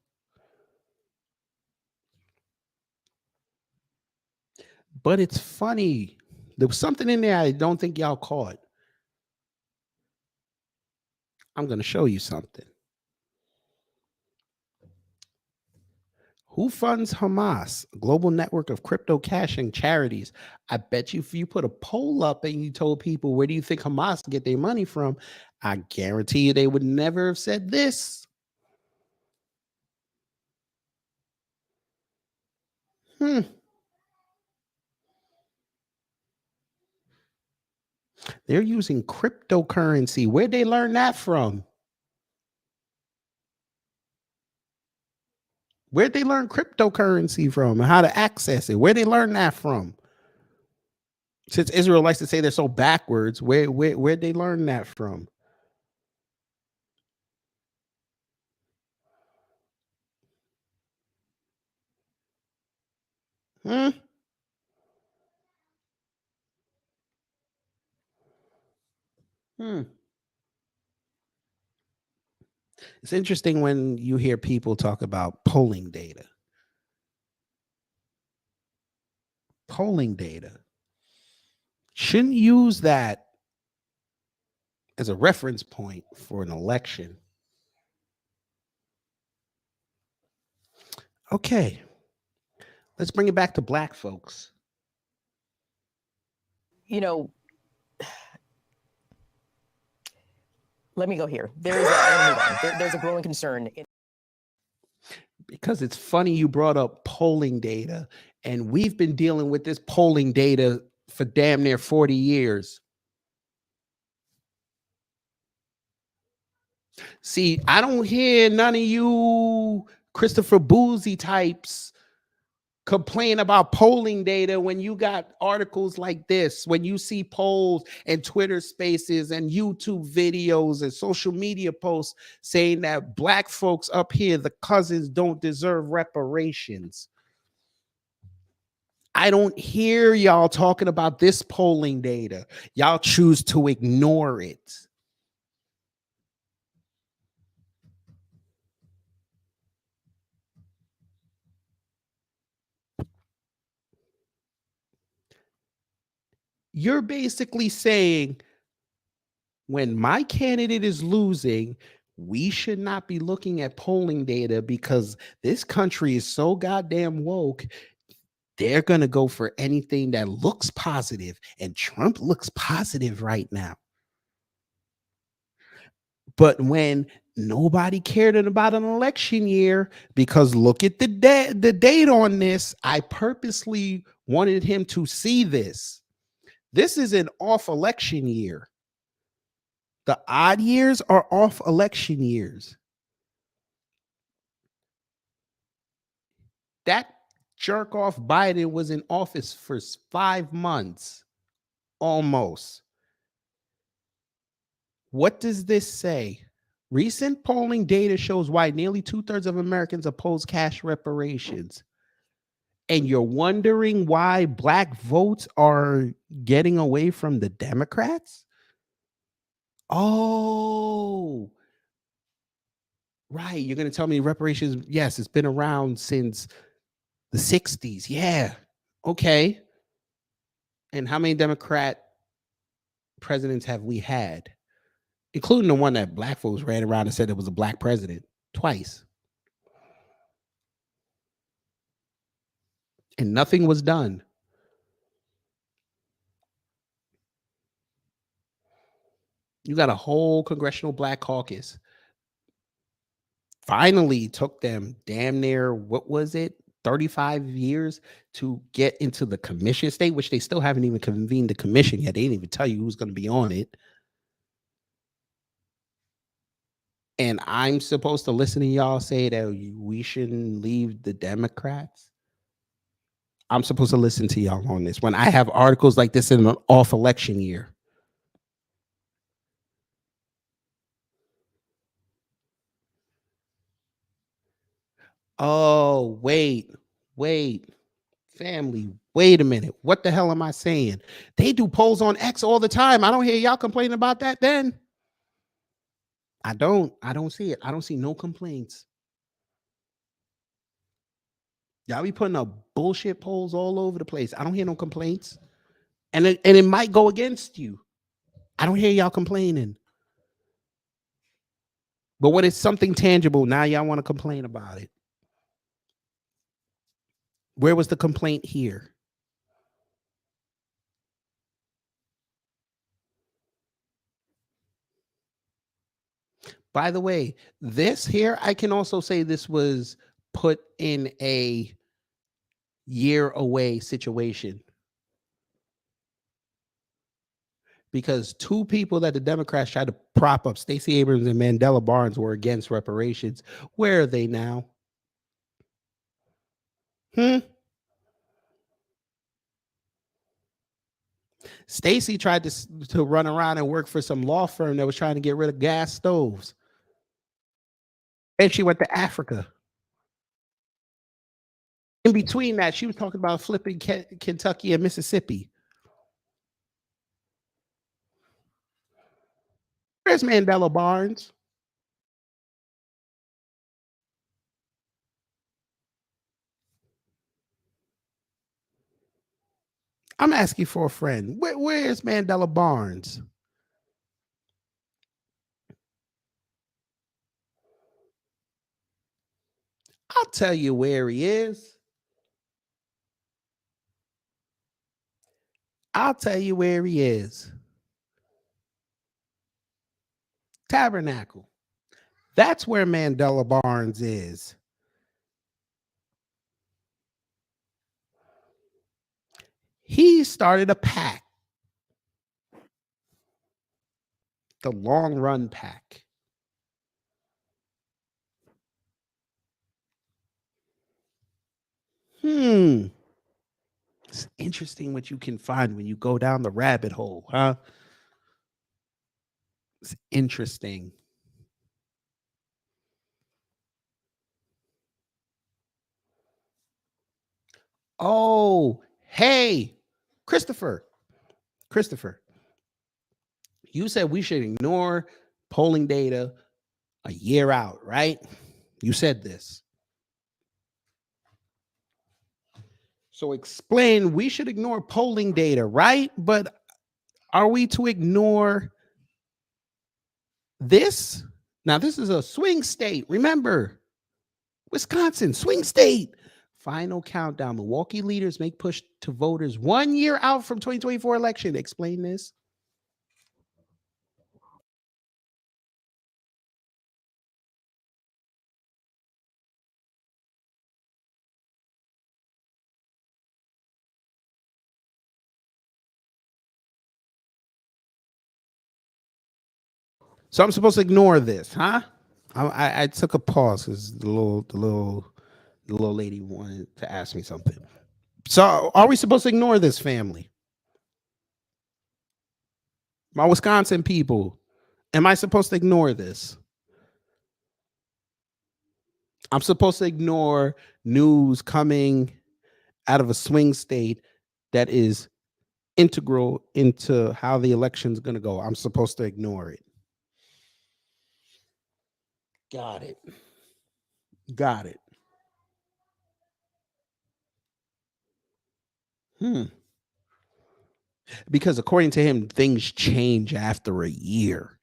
But it's funny. There was something in there I don't think y'all caught. I'm going to show you something. Who funds Hamas, a global network of crypto caching charities? I bet you if you put a poll up and you told people, where do you think Hamas get their money from? I guarantee you they would never have said this. They're using cryptocurrency. Where'd they learn that from? Where'd they learn cryptocurrency from and how to access it? Where'd they learn that from? Since Israel likes to say they're so backwards, where'd they learn that from? Hmm? Hmm. It's interesting when you hear people talk about polling data. Polling data. Shouldn't use that as a reference point for an election. Okay. Let's bring it back to black folks. You know, let me go here. There's I'm gonna move on. There's a growing concern. Because it's funny you brought up polling data, and we've been dealing with this polling data for damn near 40 years. See, I don't hear none of you Christopher Boozy types complain about polling data when you got articles like this, when you see polls and Twitter spaces and YouTube videos and social media posts saying that black folks up here, the cousins, don't deserve reparations. I don't hear y'all talking about this polling data. Y'all choose to ignore it. You're basically saying when my candidate is losing, we should not be looking at polling data because this country is so goddamn woke. They're going to go for anything that looks positive, and Trump looks positive right now. But when nobody cared about an election year, because look at the date on this, I purposely wanted him to see this. This is an off election year. The odd years are off election years. That jerk off Biden was in office for 5 months, almost. What does this say? Recent polling data shows why nearly 2/3 of Americans oppose cash reparations. And you're wondering why black votes are getting away from the Democrats? Oh, right. You're going to tell me reparations, yes, it's been around since the 60s. Yeah. Okay. And how many Democrat presidents have we had? Including the one that black folks ran around and said it was a black president twice. And nothing was done. You got a whole congressional black caucus. Finally took them damn near, what was it, 35 years to get into the commission state, which they still haven't even convened the commission yet. They didn't even tell you who's going to be on it. And I'm supposed to listen to y'all say that we shouldn't leave the Democrats? I'm supposed to listen to y'all on this when I have articles like this in an off election year. Oh, wait, family, wait a minute. What the hell am I saying? They do polls on X all the time. I don't hear y'all complaining about that then. I don't see it. I don't see no complaints. Y'all be putting up bullshit polls all over the place. I don't hear no complaints. And it might go against you. I don't hear y'all complaining. But when it's something tangible, now y'all want to complain about it. Where was the complaint here? By the way, this here, I can also say this was put in a year away situation because two people that the Democrats tried to prop up, Stacy Abrams and Mandela Barnes, were against reparations. Where are they now? Stacy tried to run around and work for some law firm that was trying to get rid of gas stoves. And she went to Africa. In between that, she was talking about flipping Kentucky and Mississippi. Where's Mandela Barnes? I'm asking for a friend. Where's Mandela Barnes? I'll tell you where he is. I'll tell you where he is. Tabernacle. That's where Mandela Barnes is. He started a pack, the long run pack. It's interesting what you can find when you go down the rabbit hole, huh? It's interesting. Oh, hey, Christopher. You said we should ignore polling data a year out, right? You said this. So explain, we should ignore polling data, right? But are we to ignore this? Now, this is a swing state. Remember, Wisconsin, swing state. Final countdown. Milwaukee leaders make push to voters 1 year out from 2024 election. Explain this. So I'm supposed to ignore this, huh? I took a pause because the little lady wanted to ask me something. So are we supposed to ignore this, family? My Wisconsin people, am I supposed to ignore this? I'm supposed to ignore news coming out of a swing state that is integral into how the election's going to go. I'm supposed to ignore it. Got it. Because according to him, things change after a year.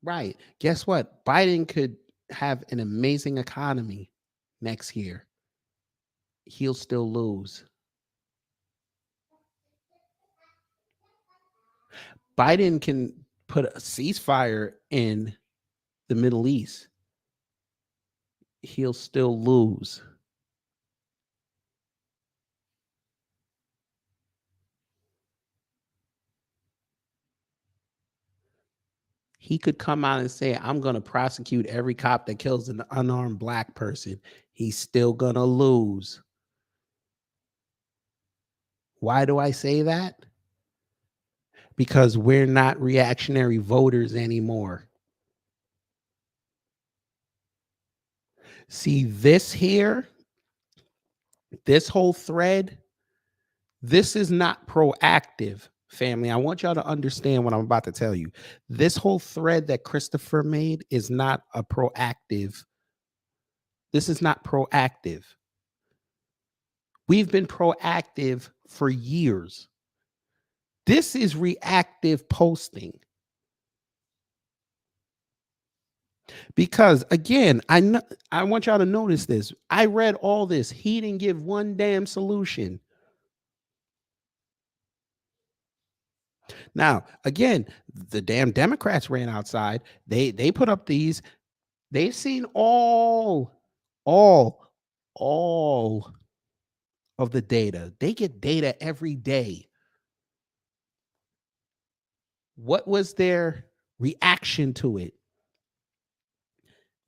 Right. Guess what? Biden could have an amazing economy next year. He'll still lose. Biden can put a ceasefire in the Middle East. He'll still lose. He could come out and say, I'm going to prosecute every cop that kills an unarmed black person. He's still going to lose. Why do I say that? because we're not reactionary voters anymore. See, this here, this whole thread, this is not proactive, family. I want y'all to understand what I'm about to tell you. This whole thread that Christopher made is not a proactive. This is not proactive. We've been proactive for years. This is reactive posting. Because again, I want y'all to notice this. I read all this. He didn't give one damn solution. Now, again, the damn Democrats ran outside. They put up these. They've seen all of the data. They get data every day. What was their reaction to it?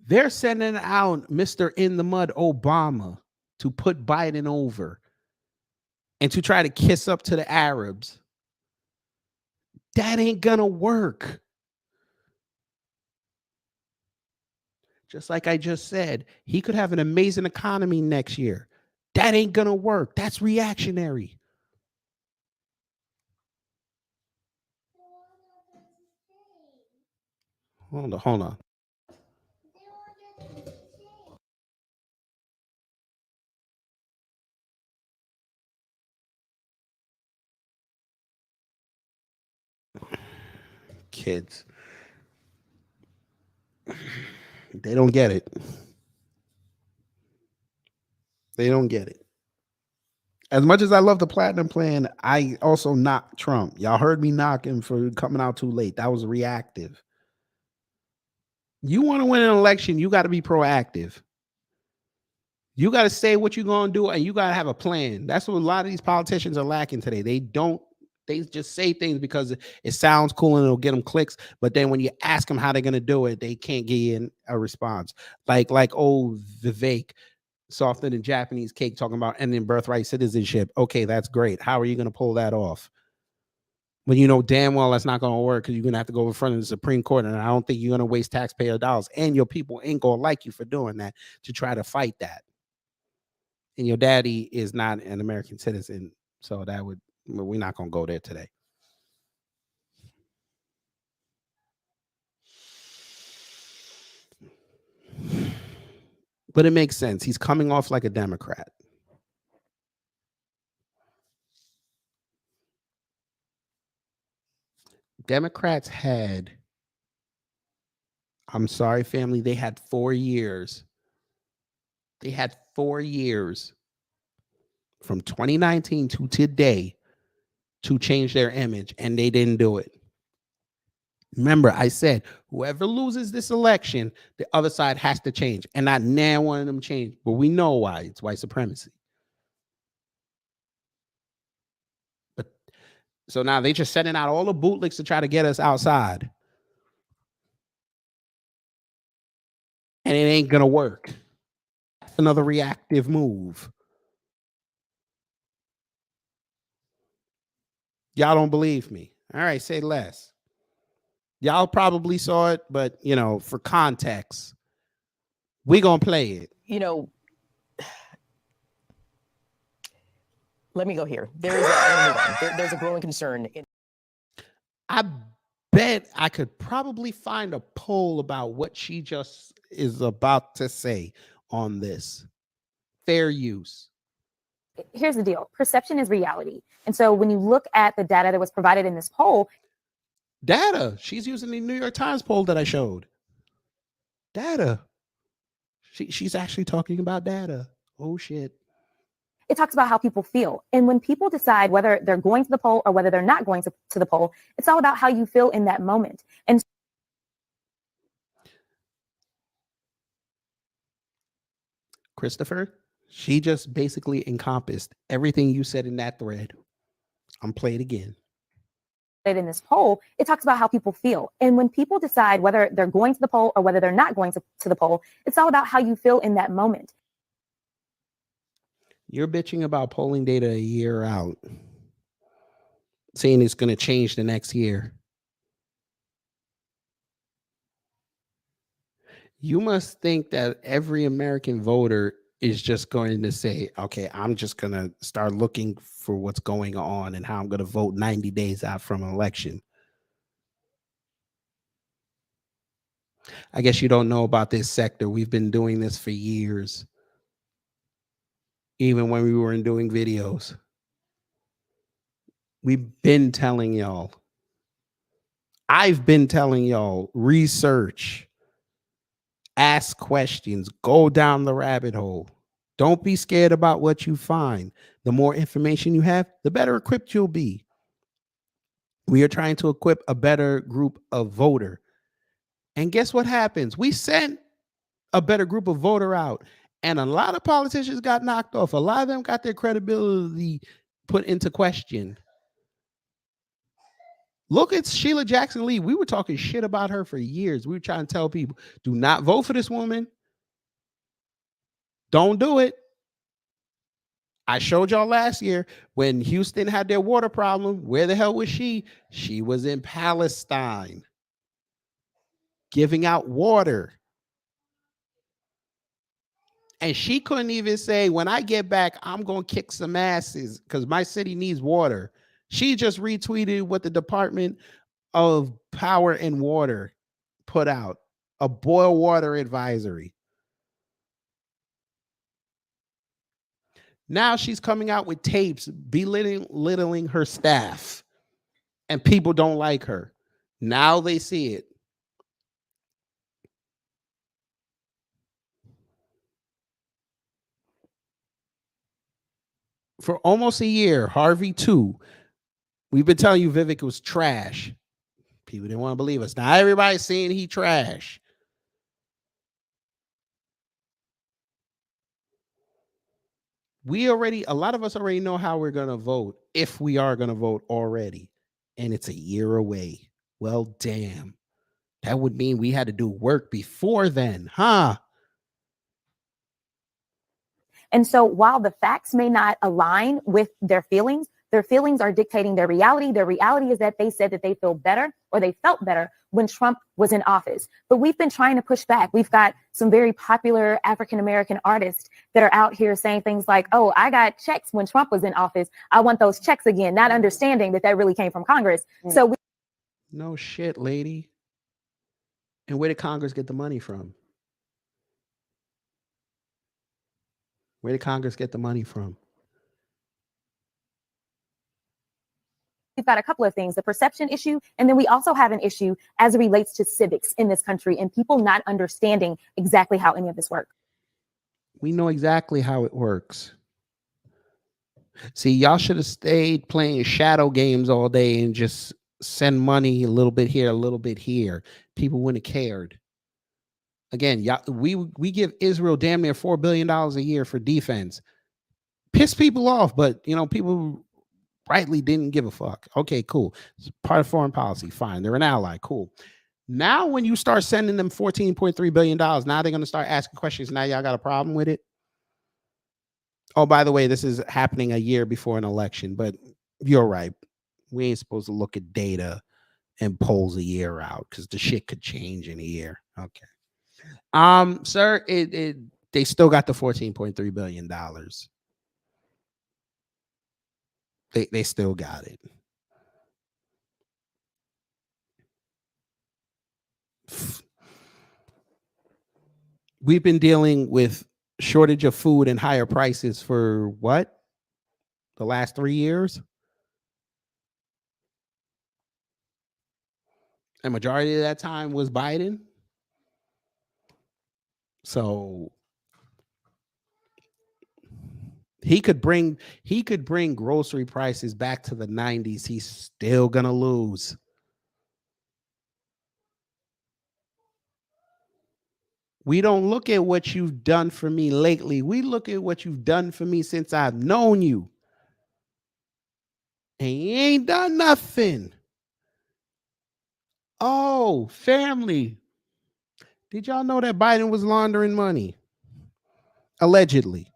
They're sending out Mr. In the Mud Obama to put Biden over and to try to kiss up to the Arabs. That ain't gonna work. Just like I just said, he could have an amazing economy next year. That ain't gonna work. That's reactionary. Hold on. Kids. They don't get it. They don't get it. As much as I love the platinum plan, I also knock Trump. Y'all heard me knock him for coming out too late. That was reactive. You want to win an election, you got to be proactive. You got to say what you're going to do, and you got to have a plan. That's what a lot of these politicians are lacking today. They just say things because it sounds cool and it'll get them clicks. But then when you ask them how they're going to do it, they can't give you a response. Like Vivek, softer than Japanese cake, talking about ending birthright citizenship. Okay, that's great. How are you going to pull that off? When you know damn well that's not going to work because you're going to have to go in front of the Supreme Court. And I don't think you're going to waste taxpayer dollars. And your people ain't going to like you for doing that to try to fight that. And your daddy is not an American citizen. So we're not going to go there today. But it makes sense. He's coming off like a Democrat. Democrats had, I'm sorry, family, they had 4 years. They had 4 years from 2019 to today to change their image, and they didn't do it. Remember, I said, whoever loses this election, the other side has to change. And not now one of them changed. But we know why. It's white supremacy. But so now they just sending out all the bootlegs to try to get us outside. And it ain't going to work. Another reactive move. Y'all don't believe me. All right, say less. Y'all probably saw it, but, for context, we going to play it. Let me go here. There's a growing concern. I bet I could probably find a poll about what she just is about to say on this. Fair use. Here's the deal. Perception is reality. And so when you look at the data that was provided in this poll. Data. She's using the New York Times poll that I showed. Data. She's actually talking about data. Oh, shit. It talks about how people feel. And when people decide whether they're going to the poll or whether they're not going to the poll, it's all about how you feel in that moment. And Christopher, she just basically encompassed everything you said in that thread. I'm playing it again. In this poll, it talks about how people feel. And when people decide whether they're going to the poll or whether they're not going to the poll, it's all about how you feel in that moment. You're bitching about polling data a year out. saying it's going to change the next year. You must think that every American voter is just going to say, okay, I'm just going to start looking for what's going on and how I'm going to vote 90 days out from an election. I guess you don't know about this sector. We've been doing this for years, even when we weren't doing videos. We've been telling y'all. I've been telling y'all, research, ask questions, go down the rabbit hole. Don't be scared about what you find. The more information you have, the better equipped you'll be. We are trying to equip a better group of voter. And guess what happens? We sent a better group of voter out, and a lot of politicians got knocked off. A lot of them got their credibility put into question. Look at Sheila Jackson Lee. We were talking shit about her for years. We were trying to tell people, do not vote for this woman. Don't do it. I showed y'all last year when Houston had their water problem. Where the hell was she? She was in Palestine giving out water. And she couldn't even say, when I get back, I'm going to kick some asses because my city needs water. She just retweeted what the Department of Power and Water put out, a boil water advisory. Now she's coming out with tapes belittling her staff, and people don't like her. Now they see it. For almost a year, Harvey 2, we've been telling you Vivek was trash. People didn't want to believe us. Now everybody's saying he trash. A lot of us already know how we're going to vote, if we are going to vote already. And it's a year away. Well, damn. That would mean we had to do work before then, huh? And so while the facts may not align with their feelings are dictating their reality. Their reality is that they said that they feel better or they felt better when Trump was in office. But we've been trying to push back. We've got some very popular African-American artists that are out here saying things like, oh, I got checks when Trump was in office. I want those checks again, not understanding that really came from Congress. So no shit, lady. And where did Congress get the money from? Where did Congress get the money from? We've got a couple of things, the perception issue, and then we also have an issue as it relates to civics in this country and people not understanding exactly how any of this works. We know exactly how it works. See, y'all should have stayed playing shadow games all day and just send money a little bit here, a little bit here. People wouldn't have cared. Again, we give Israel damn near $4 billion a year for defense. Piss people off, but people rightly didn't give a fuck. Okay, cool. It's part of foreign policy. Fine. They're an ally. Cool. Now, when you start sending them $14.3 billion, now they're going to start asking questions. Now y'all got a problem with it? Oh, by the way, this is happening a year before an election, but you're right. We ain't supposed to look at data and polls a year out because the shit could change in a year. Okay. Sir, they still got the $14.3 billion. They still got it. We've been dealing with shortage of food and higher prices for what? The last 3 years? A majority of that time was Biden. So he could bring grocery prices back to the 90s. He's still gonna lose. We don't look at what you've done for me lately. We look at what you've done for me since I've known you. And you ain't done nothing. Oh, family. Did y'all know that Biden was laundering money? Allegedly.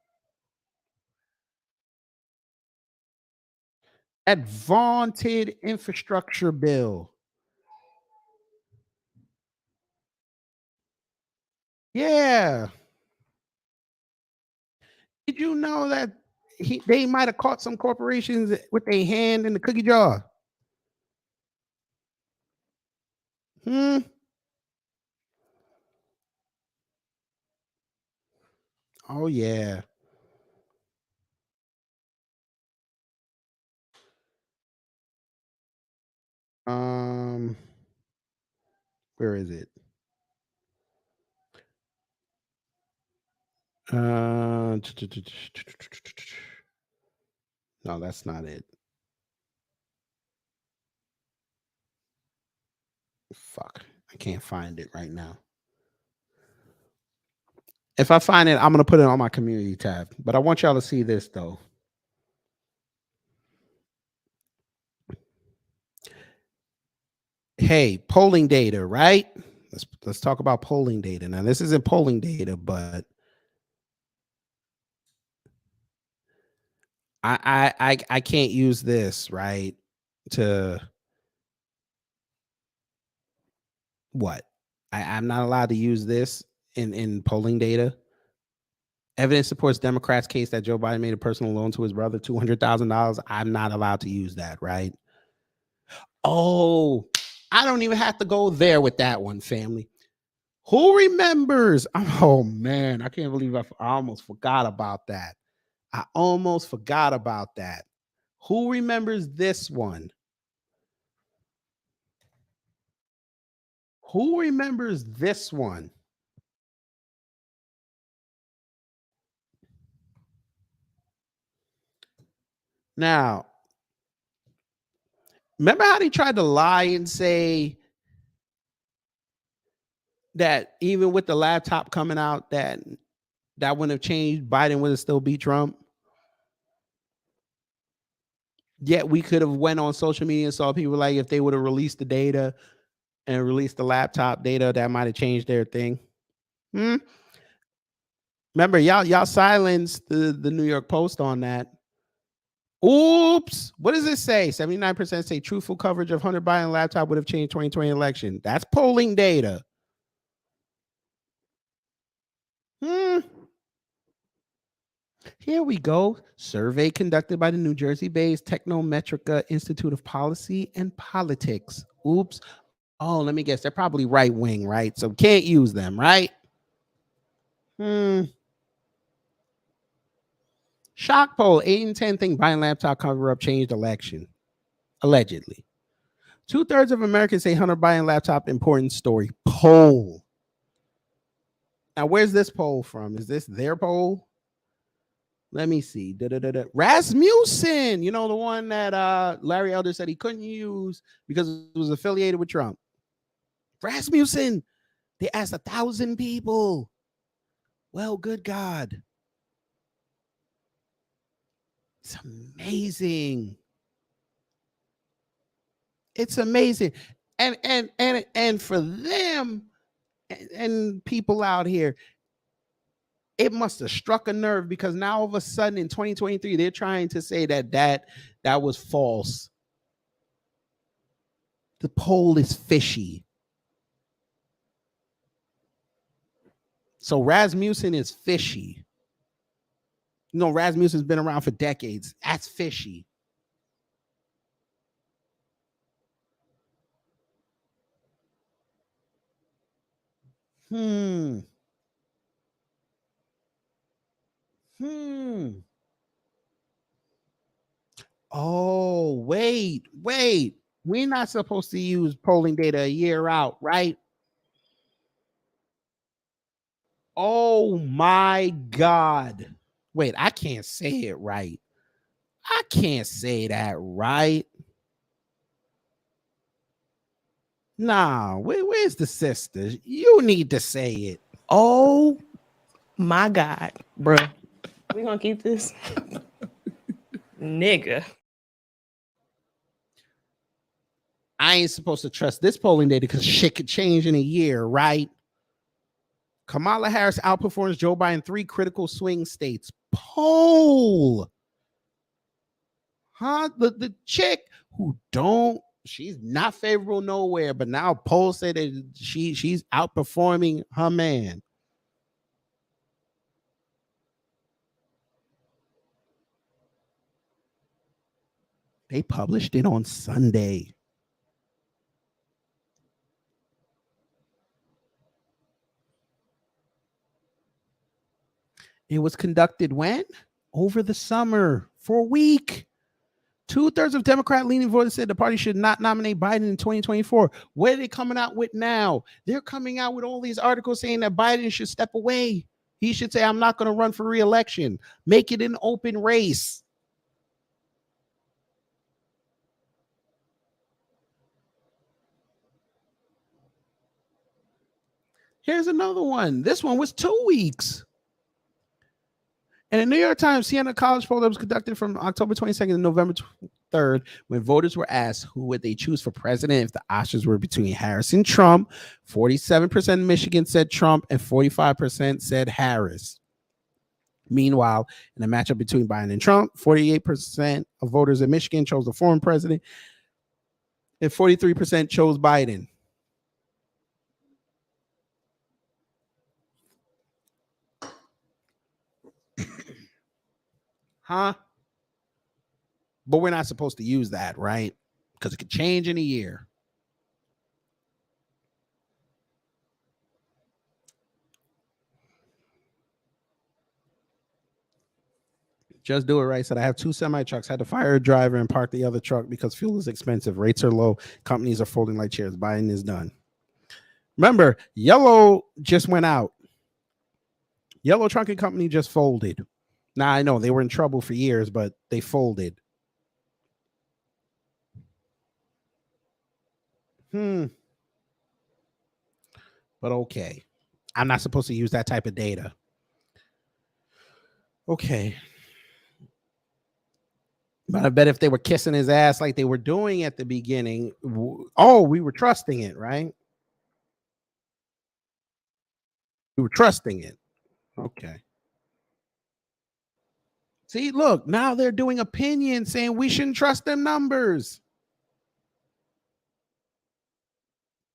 That vaunted infrastructure bill. Yeah. Did you know that they might have caught some corporations with their hand in the cookie jar? Hmm. Oh yeah. Um, where is it? No, that's not it. Fuck. I can't find it right now. If I find it, I'm gonna put it on my community tab. But I want y'all to see this though. Hey, polling data, right? Let's talk about polling data. Now, this isn't polling data, but I can't use this, right? To what? I'm not allowed to use this in polling data. Evidence supports Democrats' case that Joe Biden made a personal loan to his brother, $200,000. I'm not allowed to use that, right? Oh, I don't even have to go there with that one, family. Who remembers? Oh man, I can't believe I almost forgot about that. I almost forgot about that. Who remembers this one? Who remembers this one? Now, remember how they tried to lie and say that even with the laptop coming out, that wouldn't have changed. Biden would have still beat Trump. Yet we could have went on social media and saw people like if they would have released the data and released the laptop data, that might have changed their thing. Remember, y'all silenced the New York Post on that. Oops. What does it say? 79% say truthful coverage of Hunter Biden laptop would have changed 2020 election. That's polling data. Here we go. Survey conducted by the New Jersey-based Technometrica Institute of Policy and Politics. Oops. Oh, let me guess. They're probably right-wing, right? So can't use them, right? Shock poll. 8 in 10 think Biden laptop cover-up changed election. Allegedly. 2/3 of Americans say Hunter Biden laptop important story. Poll. Now, where's this poll from? Is this their poll? Let me see. Rasmussen, you know, the one that Larry Elder said he couldn't use because it was affiliated with Trump. Rasmussen, they asked 1,000 people. Well, good God. It's amazing. It's amazing. And for them and people out here, it must have struck a nerve because now all of a sudden in 2023, they're trying to say that was false. The poll is fishy. So Rasmussen is fishy. You know, Rasmussen's been around for decades. That's fishy. Oh, wait. We're not supposed to use polling data a year out, right? Oh my God. Wait, I can't say it right. I can't say that right. Nah, where's the sisters? You need to say it. Oh my God, bro. We gonna keep this? Nigga. I ain't supposed to trust this polling data because shit could change in a year, right? Kamala Harris outperforms Joe Biden in 3 critical swing states. Poll. Huh? The chick who she's not favorable nowhere, but now polls say that she's outperforming her man. They published it on Sunday. It was conducted when? Over the summer for a week. 2/3 of Democrat-leaning voters said the party should not nominate Biden in 2024. What are they coming out with now? They're coming out with all these articles saying that Biden should step away. He should say, I'm not going to run for re-election. Make it an open race. Here's another one. This one was 2 weeks. And the New York Times Siena College poll that was conducted from October 22nd to November 3rd, when voters were asked who would they choose for president if the options were between Harris and Trump, 47% in Michigan said Trump and 45% said Harris. Meanwhile, in a matchup between Biden and Trump, 48% of voters in Michigan chose the former president and 43% chose Biden. Huh? But we're not supposed to use that, right? Because it could change in a year. Just do it right. Said I have 2 semi trucks. Had to fire a driver and park the other truck because fuel is expensive. Rates are low. Companies are folding like chairs. Biden is done. Remember, Yellow just went out. Yellow Trucking Company just folded. Now I know they were in trouble for years, but they folded. But okay. I'm not supposed to use that type of data. Okay. But I bet if they were kissing his ass like they were doing at the beginning, we were trusting it, right? We were trusting it. Okay. See, look, now they're doing opinion saying we shouldn't trust them numbers.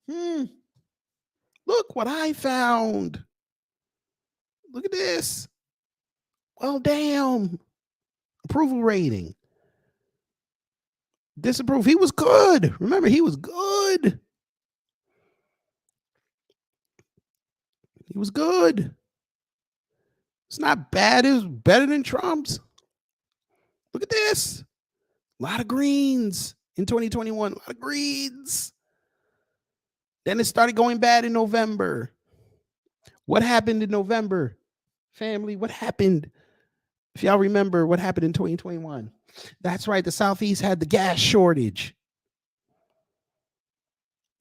Look what I found. Look at this. Well, damn. Approval rating. Disapprove. He was good. Remember, he was good. He was good. It's not bad. It was better than Trump's. Look at this. A lot of greens in 2021. A lot of greens. Then it started going bad in November. What happened in November? Family, what happened? If y'all remember what happened in 2021. That's right. The Southeast had the gas shortage.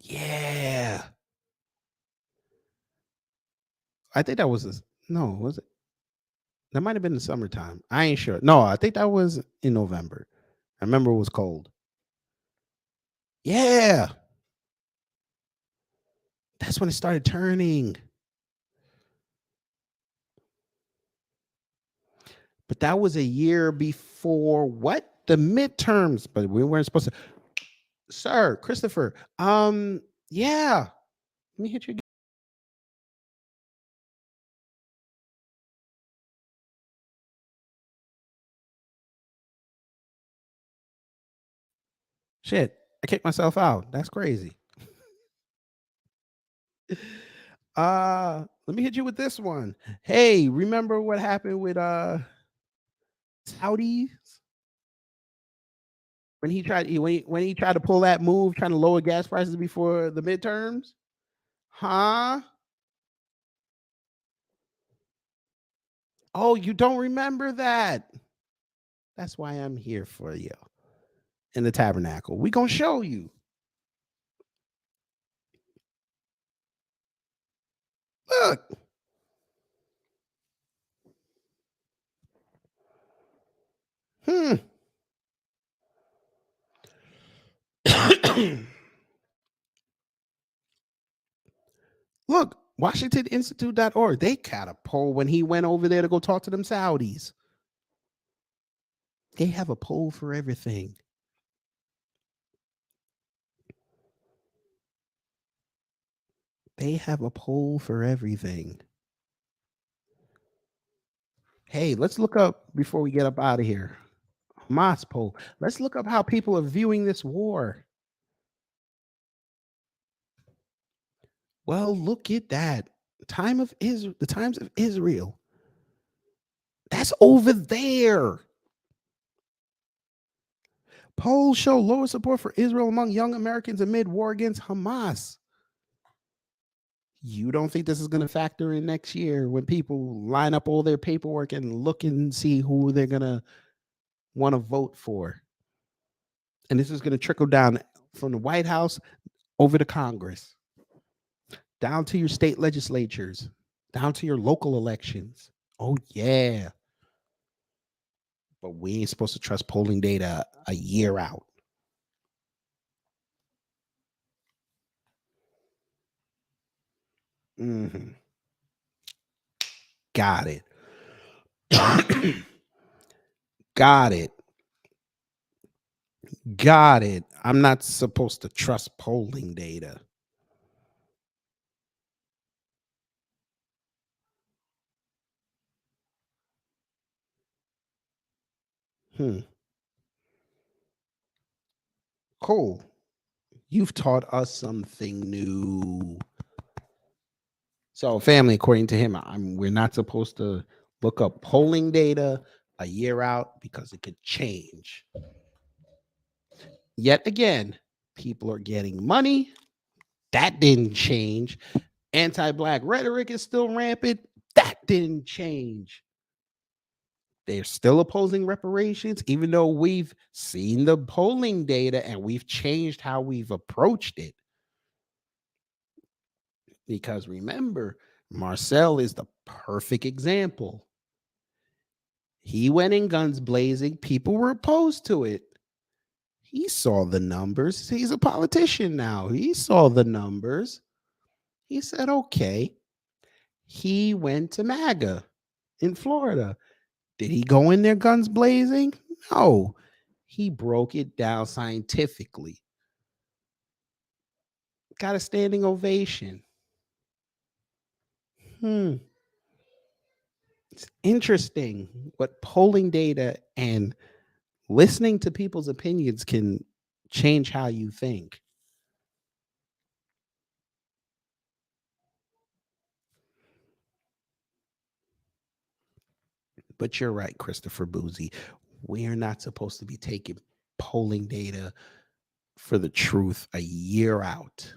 Yeah. I think that was was it? That might have been the summertime. I ain't sure. No, I think that was in November. I remember it was cold. Yeah. That's when it started turning. But that was a year before what? The midterms. But we weren't supposed to. Sir, Christopher. Yeah. Let me hit you again. Shit. I kicked myself out. That's crazy. Let me hit you with this one. Hey, remember what happened with Saudis? When he tried to pull that move, trying to lower gas prices before the midterms? Huh? Oh, you don't remember that? That's why I'm here for you in the tabernacle. We're gonna show you. Look. Look, WashingtonInstitute.org. They got a poll when he went over there to go talk to them Saudis. They have a poll for everything. They have a poll for everything. Hey, let's look up before we get up out of here. Hamas poll. Let's look up how people are viewing this war. Well, look at that. Time of Israel, the Times of Israel. That's over there. Polls show lower support for Israel among young Americans amid war against Hamas. You don't think this is going to factor in next year when people line up all their paperwork and look and see who they're going to want to vote for? And this is going to trickle down from the White House over to Congress, down to your state legislatures, down to your local elections. Oh, yeah. But we ain't supposed to trust polling data a year out. Mm-hmm. Got it. Got it. Got it. I'm not supposed to trust polling data. Cool. You've taught us something new. So, family, according to him, we're not supposed to look up polling data a year out because it could change. Yet again, people are getting money. That didn't change. Anti-Black rhetoric is still rampant. That didn't change. They're still opposing reparations, even though we've seen the polling data and we've changed how we've approached it. Because remember, Marcel is the perfect example. He went in guns blazing. People were opposed to it. He saw the numbers. He's a politician now. He saw the numbers. He said, okay. He went to MAGA in Florida. Did he go in there guns blazing? No. He broke it down scientifically. Got a standing ovation. It's interesting what polling data and listening to people's opinions can change how you think. But you're right, Christopher Boozy. We are not supposed to be taking polling data for the truth a year out.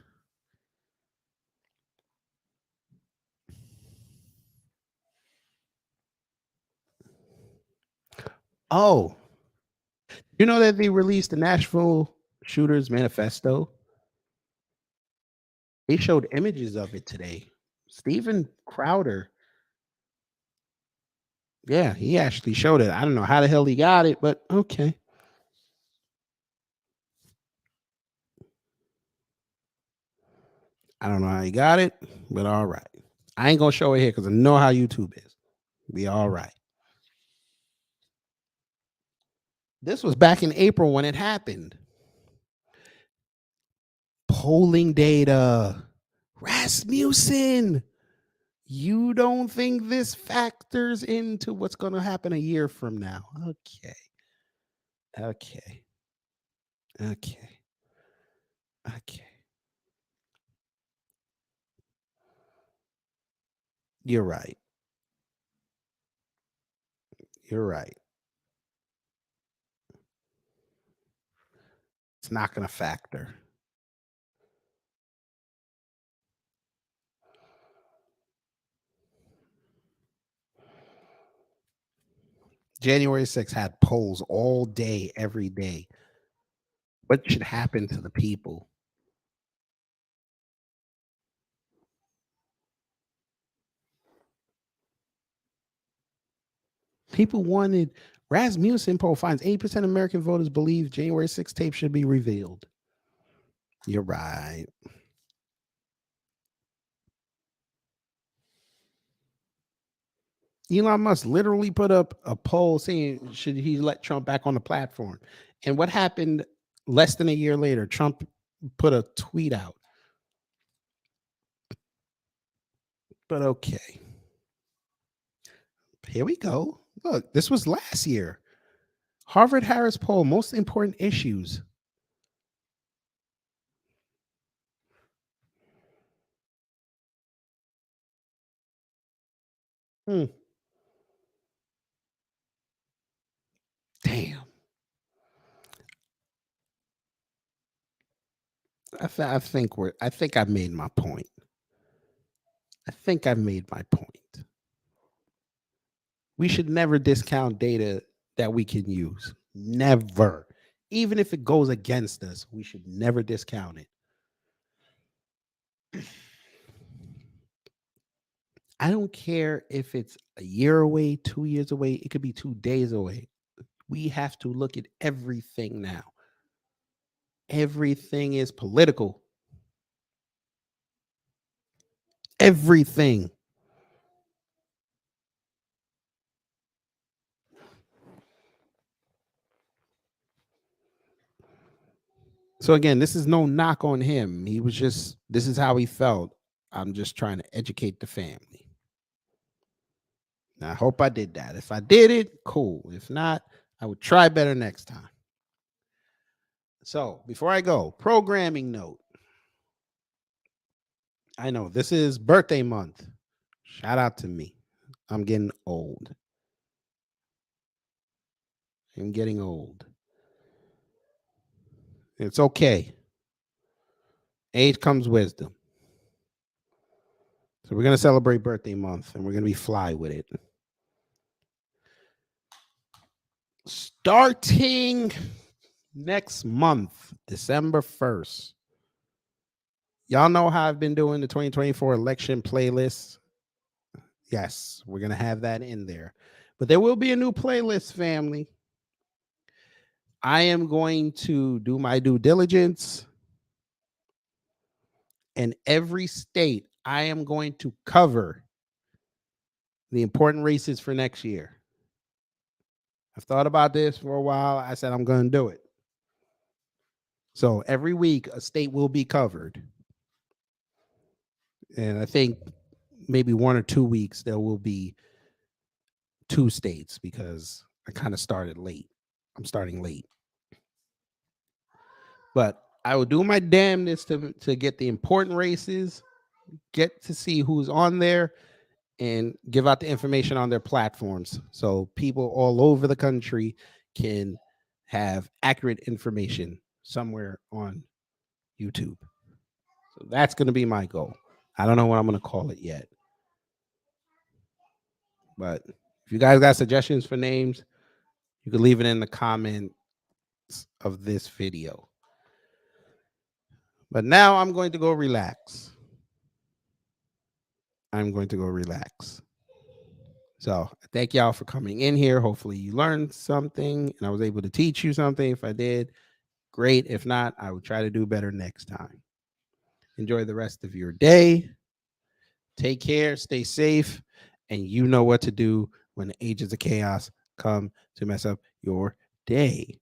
Oh, you know that they released the Nashville Shooters Manifesto? They showed images of it today. Stephen Crowder. Yeah, he actually showed it. I don't know how the hell he got it, but okay. I don't know how he got it, but all right. I ain't gonna show it here because I know how YouTube is. Be all right. This was back in April when it happened. Polling data. Rasmussen. You don't think this factors into what's going to happen a year from now? Okay. Okay. Okay. Okay. You're right. You're right. It's not going to factor. January 6th had polls all day, every day. What should happen to the people? People wanted Rasmussen poll finds 80% of American voters believe January 6th tape should be revealed. You're right. Elon Musk literally put up a poll saying, should he let Trump back on the platform? And what happened less than a year later? Trump put a tweet out. But okay. Here we go. Look, this was last year. Harvard Harris poll, most important issues. Damn. I think I made my point. I think I made my point. We should never discount data that we can use. Never. Even if it goes against us, we should never discount it. I don't care if it's a year away, 2 years away, it could be 2 days away. We have to look at everything now. Everything is political. Everything. So again, this is no knock on him. He was just, this is how he felt. I'm just trying to educate the family. Now, I hope I did that. If I did it, cool. If not, I would try better next time. So before I go, programming note. I know this is birthday month. Shout out to me. I'm getting old. I'm getting old. It's okay. Age comes wisdom. So we're going to celebrate birthday month and we're going to be fly with it. Starting next month, December 1st. Y'all know how I've been doing the 2024 election playlist. Yes, we're going to have that in there. But there will be a new playlist, family. I am going to do my due diligence. And every state, I am going to cover the important races for next year. I've thought about this for a while. I said I'm going to do it. So every week, a state will be covered. And I think maybe 1 or 2 weeks, there will be 2 states because I kind of started late. I'm starting late. But I will do my damnedest to get the important races, get to see who's on there, and give out the information on their platforms so people all over the country can have accurate information somewhere on YouTube. So that's going to be my goal. I don't know what I'm going to call it yet. But if you guys got suggestions for names, you can leave it in the comments of this video. But now I'm going to go relax. I'm going to go relax. So thank y'all for coming in here. Hopefully you learned something and I was able to teach you something. If I did, great. If not, I will try to do better next time. Enjoy the rest of your day. Take care, stay safe, and you know what to do when the agents of chaos come to mess up your day.